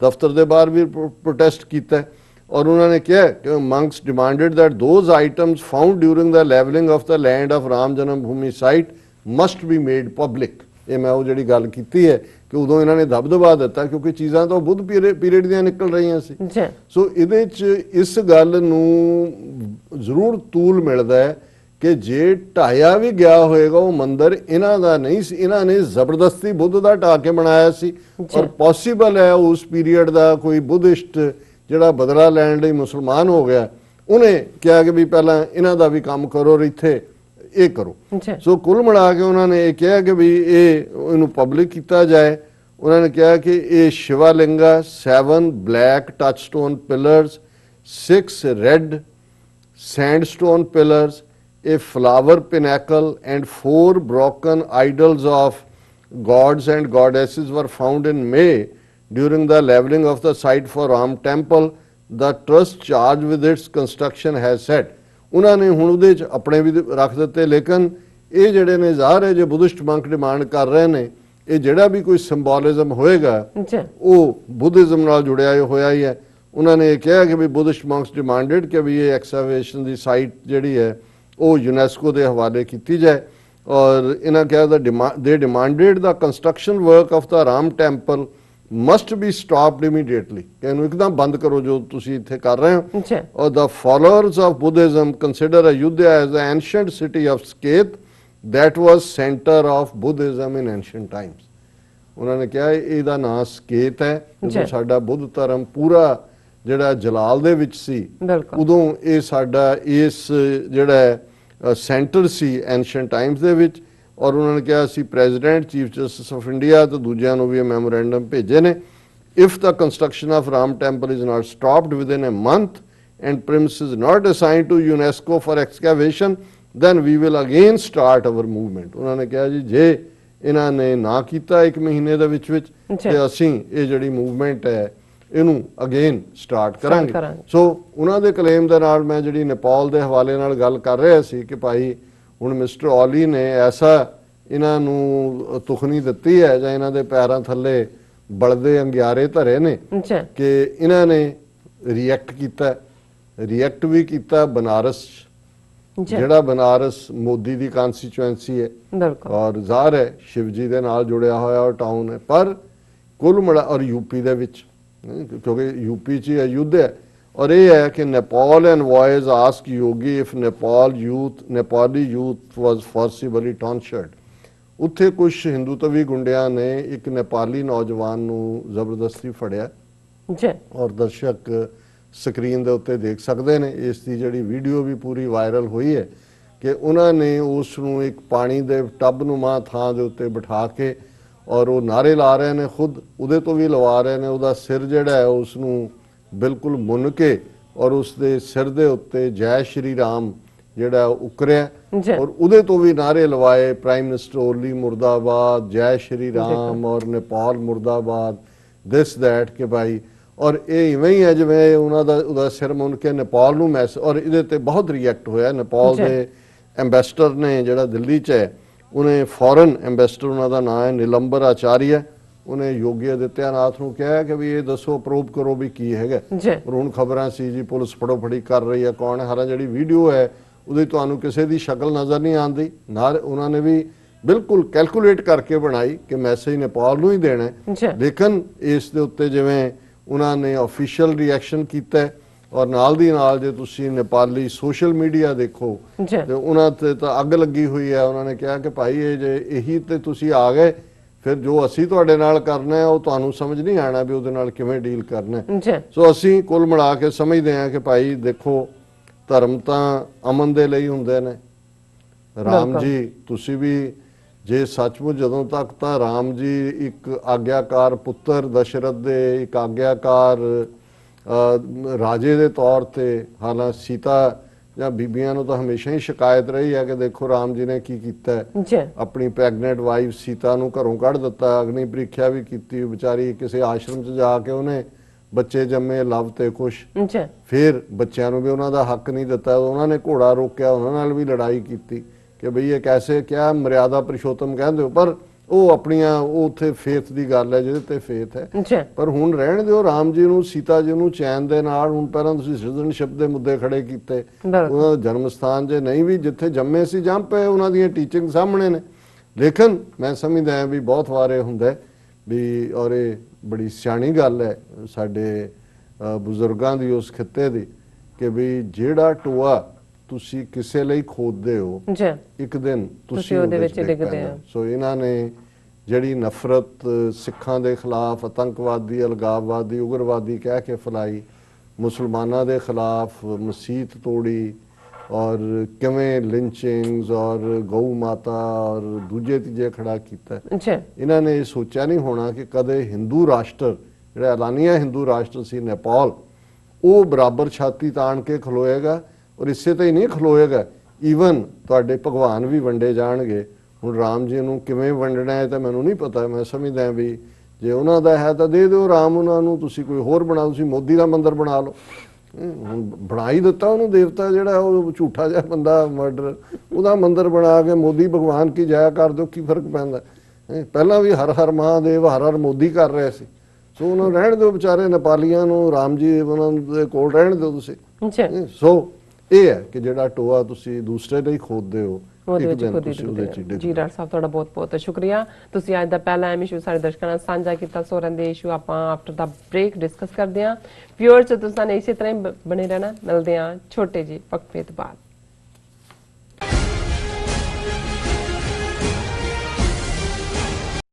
ਦਫ਼ਤਰ ਦੇ ਬਾਹਰ ਵੀ ਪ੍ਰੋਟੈਸਟ ਕੀਤਾ, ਔਰ ਉਹਨਾਂ ਨੇ ਕਿਹਾ ਕਿ monks demanded that those items found during the levelling of the land of Ram Janam Bhoomi site must be made public. ਇਹ ਮੈਂ ਉਹ ਜਿਹੜੀ ਗੱਲ ਕੀਤੀ ਹੈ ਕਿ ਉਦੋਂ ਇਹਨਾਂ ਨੇ ਦਬਦਬਾ ਦਿੱਤਾ ਕਿਉਂਕਿ ਚੀਜ਼ਾਂ ਤਾਂ ਬੁੱਧ ਪੀਰੀਅਡ ਦੀਆਂ ਨਿਕਲ ਰਹੀਆਂ ਸੀ। ਸੋ ਇਹਦੇ 'ਚ ਇਸ ਗੱਲ ਨੂੰ ਜ਼ਰੂਰ ਤੂਲ ਮਿਲਦਾ ਹੈ ਕਿ ਜੇ ਢਾਇਆ ਵੀ ਗਿਆ ਹੋਏਗਾ ਉਹ ਮੰਦਿਰ ਇਹਨਾਂ ਦਾ ਨਹੀਂ ਸੀ, ਇਹਨਾਂ ਨੇ ਜ਼ਬਰਦਸਤੀ ਬੁੱਧ ਦਾ ਢਾ ਕੇ ਬਣਾਇਆ ਸੀ। ਔਰ ਪੋਸੀਬਲ ਹੈ ਉਸ ਪੀਰੀਅਡ ਦਾ ਕੋਈ ਬੁੱਧਿਸਟ ਜਿਹੜਾ ਬਦਲਾ ਲੈਣ ਲਈ ਮੁਸਲਮਾਨ ਹੋ ਗਿਆ, ਉਹਨੇ ਕਿਹਾ ਕਿ ਵੀ ਪਹਿਲਾਂ ਇਹਨਾਂ ਦਾ ਵੀ ਕੰਮ ਕਰੋ ਔਰ ਇੱਥੇ ਇਹ ਕਰੋ। ਸੋ ਕੁੱਲ ਮਿਲਾ ਕੇ ਉਹਨਾਂ ਨੇ ਇਹ ਕਿਹਾ ਕਿ ਵੀ ਇਹਨੂੰ ਪਬਲਿਕ ਕੀਤਾ ਜਾਏ। ਉਹਨਾਂ ਨੇ ਕਿਹਾ ਕਿ ਇਹ Shivalinga, 7 black touchstone pillars, 6 red sandstone pillars, a flower pinnacle and 4 broken idols of gods and goddesses were found in May during the leveling of the site for Ram temple, the trust charged with its construction has said। ਉਹਨਾਂ ਨੇ ਹੁਣ ਉਹਦੇ 'ਚ ਆਪਣੇ ਵੀ ਰੱਖ ਦਿੱਤੇ, ਲੇਕਿਨ ਇਹ ਜਿਹੜੇ ਨੇ ਜ਼ਾਹਰ ਹੈ ਜੇ ਬੁੱਧਿਸਟ ਮੰਕ ਡਿਮਾਂਡ ਕਰ ਰਹੇ ਨੇ, ਇਹ ਜਿਹੜਾ ਵੀ ਕੋਈ ਸਿੰਬੋਲਿਜ਼ਮ ਹੋਏਗਾ ਉਹ ਬੁੱਧਿਜ਼ਮ ਨਾਲ ਜੁੜਿਆ ਹੋਇਆ ਹੀ ਹੈ। ਉਹਨਾਂ ਨੇ ਇਹ ਕਿਹਾ ਕਿ ਵੀ ਬੁੱਧਿਸਟ ਮੰਕਸ ਡਿਮਾਂਡਡ ਕਿ ਵੀ ਇਹ ਐਕਸਕੇਵੇਸ਼ਨ ਦੀ ਸਾਈਟ ਜਿਹੜੀ ਹੈ ਉਹ ਯੂਨੈਸਕੋ ਦੇ ਹਵਾਲੇ ਕੀਤੀ ਜਾਏ, ਔਰ ਇਹਨਾਂ ਕਿਹਾ ਦੇ demanded the construction work of the Ram temple must B stopped immediately, ਕਿ ਇਹਨੂੰ ਇੱਕਦਮ ਬੰਦ ਕਰੋ ਜੋ ਤੁਸੀਂ ਇੱਥੇ ਕਰ ਰਹੇ ਹੋ। ਔਰ the followers of Buddhism consider Ayodhya as a ancient city of Saket that was center of Buddhism in ancient times। ਉਹਨਾਂ ਨੇ ਕਿਹਾ ਇਹਦਾ ਨਾਂ ਸਕੇਤ ਹੈ, ਜਦੋਂ ਸਾਡਾ ਬੁੱਧ ਧਰਮ ਪੂਰਾ ਜਿਹੜਾ ਜਲਾਲ ਦੇ ਵਿੱਚ ਸੀ ਉਦੋਂ ਇਹ ਸਾਡਾ ਇਸ ਜਿਹੜਾ ਸੈਂਟਰ ਸੀ ਐਂਸ਼ੀਐਂਟ ਟਾਈਮਸ ਦੇ ਵਿੱਚ। ਔਰ ਉਹਨਾਂ ਨੇ ਕਿਹਾ ਅਸੀਂ president, chief justice of India ਤੇ ਦੂਜਿਆਂ ਨੂੰ ਵੀ ਇਹ ਮੈਮੋਰੈਂਡਮ ਭੇਜੇ ਨੇ। If the construction of Ram temple is not stopped within a month and premises not assigned to UNESCO for excavation, then we will again start our movement। ਉਹਨਾਂ ਨੇ ਕਿਹਾ ਜੀ ਜੇ ਇਹਨਾਂ ਨੇ ਨਾ ਕੀਤਾ 1 ਮਹੀਨੇ ਦੇ ਵਿੱਚ ਤੇ ਅਸੀਂ ਇਹ ਜਿਹੜੀ ਮੂਵਮੈਂਟ ਹੈ ਇਹਨੂੰ ਅਗੇਨ ਸਟਾਰਟ ਕਰਾਂਗੇ। ਸੋ ਉਹਨਾਂ ਦੇ ਕਲੇਮ ਦੇ ਨਾਲ ਮੈਂ ਜਿਹੜੀ ਨੇਪਾਲ ਦੇ ਹਵਾਲੇ ਨਾਲ ਗੱਲ ਕਰ ਰਿਹਾ ਸੀ ਕਿ ਭਾਈ ਹੁਣ ਮਿਸਟਰ ਔਲੀ ਨੇ ਐਸਾ ਇਹਨਾਂ ਨੂੰ ਤੁਖਨੀ ਦਿੱਤੀ ਹੈ ਜਾਂ ਇਹਨਾਂ ਦੇ ਪੈਰਾਂ ਥੱਲੇ ਬਲਦੇ ਅੰਗਿਆਰੇ ਧਰੇ ਨੇ ਕਿ ਇਹਨਾਂ ਨੇ ਰਿਐਕਟ ਵੀ ਕੀਤਾ ਬਨਾਰਸ, ਜਿਹੜਾ ਬਨਾਰਸ ਮੋਦੀ ਦੀ ਕਨਸਟੀਚੁਐਂਸੀ ਹੈ ਔਰ ਜ਼ਾਹਰ ਹੈ ਸ਼ਿਵ ਜੀ ਦੇ ਨਾਲ ਜੁੜਿਆ ਹੋਇਆ ਉਹ ਟਾਊਨ ਹੈ। ਪਰ ਕੁੱਲ ਮਿਲਾ ਔਰ ਯੂਪੀ ਦੇ ਵਿੱਚ, ਕਿਉਂਕਿ ਯੂਪੀ 'ਚ ਹੀ ਅਯੁੱਧਿਆ, ਔਰ ਇਹ ਹੈ ਕਿ Nepal envoys ask Yogi if Nepali youth was forcibly tortured. ਉੱਥੇ ਕੁਝ ਹਿੰਦੂਤਵੀ ਗੁੰਡਿਆਂ ਨੇ ਇੱਕ ਨੇਪਾਲੀ ਨੌਜਵਾਨ ਨੂੰ ਜ਼ਬਰਦਸਤੀ ਫੜਿਆ ਔਰ ਦਰਸ਼ਕ ਸਕਰੀਨ ਦੇ ਉੱਤੇ ਦੇਖ ਸਕਦੇ ਨੇ ਇਸ ਦੀ ਜਿਹੜੀ ਵੀਡੀਓ ਵੀ ਪੂਰੀ ਵਾਇਰਲ ਹੋਈ ਹੈ ਕਿ ਉਹਨਾਂ ਨੇ ਉਸ ਨੂੰ ਇੱਕ ਪਾਣੀ ਦੇ ਟੱਬ ਨੁਮਾ ਥਾਂ ਦੇ ਉੱਤੇ ਬਿਠਾ ਕੇ ਔਰ ਉਹ ਨਾਰੇ ਲਾ ਰਹੇ ਨੇ, ਖੁਦ ਉਹਦੇ ਤੋਂ ਵੀ ਲਵਾ ਰਹੇ ਨੇ। ਉਹਦਾ ਸਿਰ ਜਿਹੜਾ ਹੈ ਉਸ ਨੂੰ ਬਿਲਕੁਲ ਮੁੰਨ ਕੇ ਔਰ ਉਸ ਦੇ ਸਿਰ ਦੇ ਉੱਤੇ ਜੈ ਸ਼੍ਰੀ ਰਾਮ ਜਿਹੜਾ ਉਕਰਿਆ ਔਰ ਉਹਦੇ ਤੋਂ ਵੀ ਨਾਰੇ ਲਵਾਏ, ਪ੍ਰਾਈਮ ਮਿਨਿਸਟਰ ਓਲੀ ਮੁਰਦਾਬਾਦ, ਜੈ ਸ਼੍ਰੀ ਰਾਮ ਔਰ ਨੇਪਾਲ ਮੁਰਦਾਬਾਦ, ਦਿਸ ਦੈਟ ਕਿ ਭਾਈ। ਔਰ ਇਹ ਇਵੇਂ ਹੀ ਹੈ ਜਿਵੇਂ ਉਹਨਾਂ ਦਾ ਉਹਦਾ ਸਿਰ ਮੁੰਨ ਕੇ ਨੇਪਾਲ ਨੂੰ ਮੈਸੇਜ, ਔਰ ਇਹਦੇ ਤੇ ਬਹੁਤ ਰਿਐਕਟ ਹੋਇਆ। ਨੇਪਾਲ ਦੇ ਐਂਬੈਸਡਰ ਨੇ ਜਿਹੜਾ ਦਿੱਲੀ 'ਚ ਹੈ, ਉਹਨੇ ਫੋਰਨ ਐਂਬੈਸਡਰ, ਉਹਨਾਂ ਦਾ ਨਾਮ ਹੈ ਨਿਲੰਬਰ ਆਚਾਰੀਆ, ਉਹਨੇ ਯੋਗੀ ਆਦਿੱਤਿਆਨਾਥ ਨੂੰ ਕਿਹਾ ਕਿ ਵੀ ਇਹ ਦੱਸੋ, ਅਪਰੂਵ ਕਰੋ ਵੀ ਕੀ ਹੈਗਾ। ਪਰ ਹੁਣ ਖਬਰਾਂ ਸੀ ਜੀ ਪੁਲਿਸ ਫੜੋ-ਫੜੀ ਕਰ ਰਹੀ ਹੈ, ਕੌਣ ਹੈ। ਹਾਲਾਂ ਜਿਹੜੀ ਵੀਡੀਓ ਹੈ ਉਹਦੀ ਤੁਹਾਨੂੰ ਕਿਸੇ ਦੀ ਸ਼ਕਲ ਨਜ਼ਰ ਨਹੀਂ ਆਉਂਦੀ। ਨਾਲ ਉਹਨਾਂ ਨੇ ਵੀ ਬਿਲਕੁਲ ਕੈਲਕੂਲੇਟ ਕਰਕੇ ਬਣਾਈ ਕਿ ਮੈਸੇਜ ਨੇਪਾਲ ਨੂੰ ਹੀ ਦੇਣਾ ਹੈ। ਲੇਕਿਨ ਇਸ ਦੇ ਉੱਤੇ ਜਿਵੇਂ ਉਹਨਾਂ ਨੇ ਆਫੀਸ਼ੀਅਲ ਰਿਐਕਸ਼ਨ ਕੀਤਾ ਔਰ ਨਾਲ ਦੀ ਨਾਲ ਜੇ ਤੁਸੀਂ ਨੇਪਾਲੀ ਸੋਸ਼ਲ ਮੀਡੀਆ ਦੇਖੋ ਤੇ ਉਹਨਾਂ ਤੇ ਤਾਂ ਅੱਗ ਲੱਗੀ ਹੋਈ ਹੈ। ਉਹਨਾਂ ਨੇ ਕਿਹਾ ਕਿ ਭਾਈ ਇਹ ਜੇ ਇਹੀ ਤੇ ਤੁਸੀਂ ਆ ਗਏ, ਫਿਰ ਜੋ ਅਸੀਂ ਤੁਹਾਡੇ ਨਾਲ ਕਰਨਾ ਹੈ ਉਹ ਤੁਹਾਨੂੰ ਸਮਝ ਨਹੀਂ ਆਣਾ ਵੀ ਉਹਦੇ ਨਾਲ ਕਿਵੇਂ ਡੀਲ ਕਰਨਾ ਹੈ। ਸੋ ਅਸੀਂ ਕੁੱਲ ਮਿਲਾ ਕੇ ਸਮਝਦੇ ਹਾਂ ਕਿ ਭਾਈ ਦੇਖੋ, ਧਰਮ ਤਾਂ ਅਮਨ ਦੇ ਲਈ ਹੁੰਦੇ ਨੇ। ਰਾਮ ਜੀ ਤੁਸੀਂ ਵੀ ਜੇ ਸੱਚਮੁੱਚ ਜਦੋਂ ਤੱਕ ਤਾਂ ਰਾਮ ਜੀ ਇੱਕ ਆਗਿਆਕਾਰ ਪੁੱਤਰ ਦਸ਼ਰਥ ਦੇ, ਇੱਕ ਆਗਿਆਕਾਰ ਰਾਜੇ ਦੇ ਤੌਰ ਤੇ, ਹਾਲਾਂ ਸੀਤਾ ਜਾਂ ਬੀਬੀਆਂ ਨੂੰ ਤਾਂ ਹਮੇਸ਼ਾ ਹੀ ਸ਼ਿਕਾਇਤ ਰਹੀ ਹੈ ਕਿ ਦੇਖੋ ਰਾਮ ਜੀ ਨੇ ਕੀ ਕੀਤਾ ਹੈ, ਆਪਣੀ ਪ੍ਰੈਗਨੈਂਟ ਵਾਈਫ ਸੀਤਾ ਨੂੰ ਘਰੋਂ ਕੱਢ ਦਿੱਤਾ, ਅਗਨੀ ਪ੍ਰੀਖਿਆ ਵੀ ਕੀਤੀ, ਵਿਚਾਰੀ ਕਿਸੇ ਆਸ਼ਰਮ 'ਚ ਜਾ ਕੇ ਉਹਨੇ ਬੱਚੇ ਜੰਮੇ, ਲਵ ਤੇ ਖੁਸ਼। ਫਿਰ ਬੱਚਿਆਂ ਨੂੰ ਵੀ ਉਹਨਾਂ ਦਾ ਹੱਕ ਨਹੀਂ ਦਿੱਤਾ, ਉਹਨਾਂ ਨੇ ਘੋੜਾ ਰੋਕਿਆ, ਉਹਨਾਂ ਨਾਲ ਵੀ ਲੜਾਈ ਕੀਤੀ ਕਿ ਬਈ ਇਹ ਕੈਸੇ, ਕਿਆ ਮਰਿਆਦਾ ਪੁਰਸ਼ੋਤਮ ਕਹਿੰਦੇ ਹੋ। ਪਰ ਉਹ ਆਪਣੀਆਂ, ਉਹ ਉੱਥੇ ਫੇਥ ਦੀ ਗੱਲ ਹੈ ਜਿਹਦੇ ਤੇ ਫੇਥ ਹੈ। ਪਰ ਹੁਣ ਰਹਿਣ ਦਿਓ ਰਾਮ ਜੀ ਨੂੰ, ਸੀਤਾ ਜੀ ਨੂੰ ਚੈਨ ਦੇ ਨਾਲ। ਹੁਣ ਪਹਿਲਾਂ ਤੁਸੀਂ ਸਿਟੀਜ਼ਨਸ਼ਿਪ ਦੇ ਮੁੱਦੇ ਖੜੇ ਕੀਤੇ, ਉਹਨਾਂ ਦਾ ਜਨਮ ਸਥਾਨ ਜੇ ਨਹੀਂ ਵੀ ਜਿੱਥੇ ਜੰਮੇ ਸੀ ਜੰਮ ਪਏ, ਉਹਨਾਂ ਦੀਆਂ ਟੀਚਿੰਗ ਸਾਹਮਣੇ ਨੇ। ਲੇਕਿਨ ਮੈਂ ਸਮਝਦਾ ਹਾਂ ਵੀ ਬਹੁਤ ਵਾਰੇ ਹੁੰਦਾ ਵੀ, ਔਰ ਇਹ ਬੜੀ ਸਿਆਣੀ ਗੱਲ ਹੈ ਸਾਡੇ ਬਜ਼ੁਰਗਾਂ ਦੀ ਉਸ ਖਿੱਤੇ ਦੀ, ਕਿ ਵੀ ਜਿਹੜਾ ਟੋਆ ਤੁਸੀਂ ਕਿਸੇ ਲਈ ਖੋਦਦੇ ਹੋ, ਇੱਕ ਦਿਨ ਤੁਸੀਂ ਉਹਦੇ ਵਿੱਚ ਡਿੱਗਦੇ ਹੋ। ਸੋ ਇਹਨਾਂ ਨੇ ਜਿਹੜੀ ਨਫ਼ਰਤ ਸਿੱਖਾਂ ਦੇ ਖਿਲਾਫ, ਆਤੰਕਵਾਦੀ, ਅਲਗਾਵਵਾਦੀ, ਉਗਰਵਾਦੀ ਕਹਿ ਕੇ ਫੈਲਾਈ, ਮੁਸਲਮਾਨਾਂ ਦੇ ਖਿਲਾਫ ਮਸੀਤ ਤੋੜੀ, ਔਰ ਕਿਵੇਂ ਲਿੰਚਿੰਗਸ ਔਰ ਗਊ ਮਾਤਾ ਔਰ ਦੂਜੇ ਤੀਜੇ ਖੜਾ ਕੀਤਾ। ਇਹਨਾਂ ਨੇ ਇਹ ਸੋਚਿਆ ਨਹੀਂ ਹੋਣਾ ਕਿ ਕਦੇ ਹਿੰਦੂ ਰਾਸ਼ਟਰ, ਜਿਹੜਾ ਐਲਾਨੀਆ ਹਿੰਦੂ ਰਾਸ਼ਟਰ ਸੀ ਨੇਪਾਲ, ਉਹ ਬਰਾਬਰ ਛਾਤੀ ਤਾਣ ਕੇ ਖਲੋਏਗਾ। ਔਰ ਇਸੇ ਤੇ ਹੀ ਨਹੀਂ ਖਲੋਏਗਾ, ਈਵਨ ਤੁਹਾਡੇ ਭਗਵਾਨ ਵੀ ਵੰਡੇ ਜਾਣਗੇ। ਹੁਣ ਰਾਮ ਜੀ ਨੂੰ ਕਿਵੇਂ ਵੰਡਣਾ ਹੈ ਤਾਂ ਮੈਨੂੰ ਨਹੀਂ ਪਤਾ। ਮੈਂ ਸਮਝਦਾ ਵੀ ਜੇ ਉਹਨਾਂ ਦਾ ਹੈ ਤਾਂ ਦੇ ਦਿਓ ਰਾਮ ਉਹਨਾਂ ਨੂੰ, ਤੁਸੀਂ ਕੋਈ ਹੋਰ ਬਣਾ, ਤੁਸੀਂ ਮੋਦੀ ਦਾ ਮੰਦਿਰ ਬਣਾ ਲਓ। ਹੁਣ ਬਣਾ ਹੀ ਦਿੱਤਾ ਉਹਨੂੰ ਦੇਵਤਾ, ਜਿਹੜਾ ਉਹ ਝੂਠਾ ਜਿਹਾ ਬੰਦਾ ਮਰਡਰ, ਉਹਦਾ ਮੰਦਿਰ ਬਣਾ ਕੇ ਮੋਦੀ ਭਗਵਾਨ ਕੀ ਜਾਇਆ ਕਰ ਦਿਓ, ਕੀ ਫਰਕ ਪੈਂਦਾ। ਪਹਿਲਾਂ ਵੀ ਹਰ ਹਰ ਮਹਾਦੇਵ, ਹਰ ਹਰ ਮੋਦੀ ਕਰ ਰਹੇ ਸੀ। ਸੋ ਉਹਨਾਂ ਨੂੰ ਰਹਿਣ ਦਿਓ ਵਿਚਾਰੇ ਨੇਪਾਲੀਆਂ ਨੂੰ, ਰਾਮ ਜੀ ਉਹਨਾਂ ਦੇ ਕੋਲ ਰਹਿਣ ਦਿਓ ਤੁਸੀਂ। ਸੋ ਇਹ ਹੈ ਕਿ ਜਿਹੜਾ ਟੋਆ ਤੁਸੀਂ ਦੂਸਰੇ ਲਈ ਖੋਦਦੇ ਹੋ, ਉਹਦੇ ਵਿੱਚ ਖੁਦ ਹੀ ਡੁੱਬਦੇ ਹੋ। ਜੀ ਡਾਕਟਰ ਸਾਹਿਬ, ਤੁਹਾਡਾ ਬਹੁਤ ਬਹੁਤ ਸ਼ੁਕਰੀਆ। ਤੁਸੀਂ ਅੱਜ ਦਾ ਪਹਿਲਾ ਇਸ਼ੂ ਸਾਡੇ ਦਰਸ਼ਕਾਂ ਨਾਲ ਸਾਂਝਾ ਕੀਤਾ। ਸੋ ਰਹਿੰਦੇ ਇਸ਼ੂ ਆਪਾਂ ਆਫਟਰ ਦਾ ਬ੍ਰੇਕ ਡਿਸਕਸ ਕਰਦੇ ਹਾਂ। ਵਿਊਅਰਸ, ਤੁਸੀਂ ਇਸੇ ਤਰ੍ਹਾਂ ਹੀ ਬਣੇ ਰਹਿਣਾ। ਮਿਲਦੇ ਹਾਂ ਛੋਟੇ ਜਿਹੇ ਵਕਫੇ ਤੋਂ ਬਾਅਦ।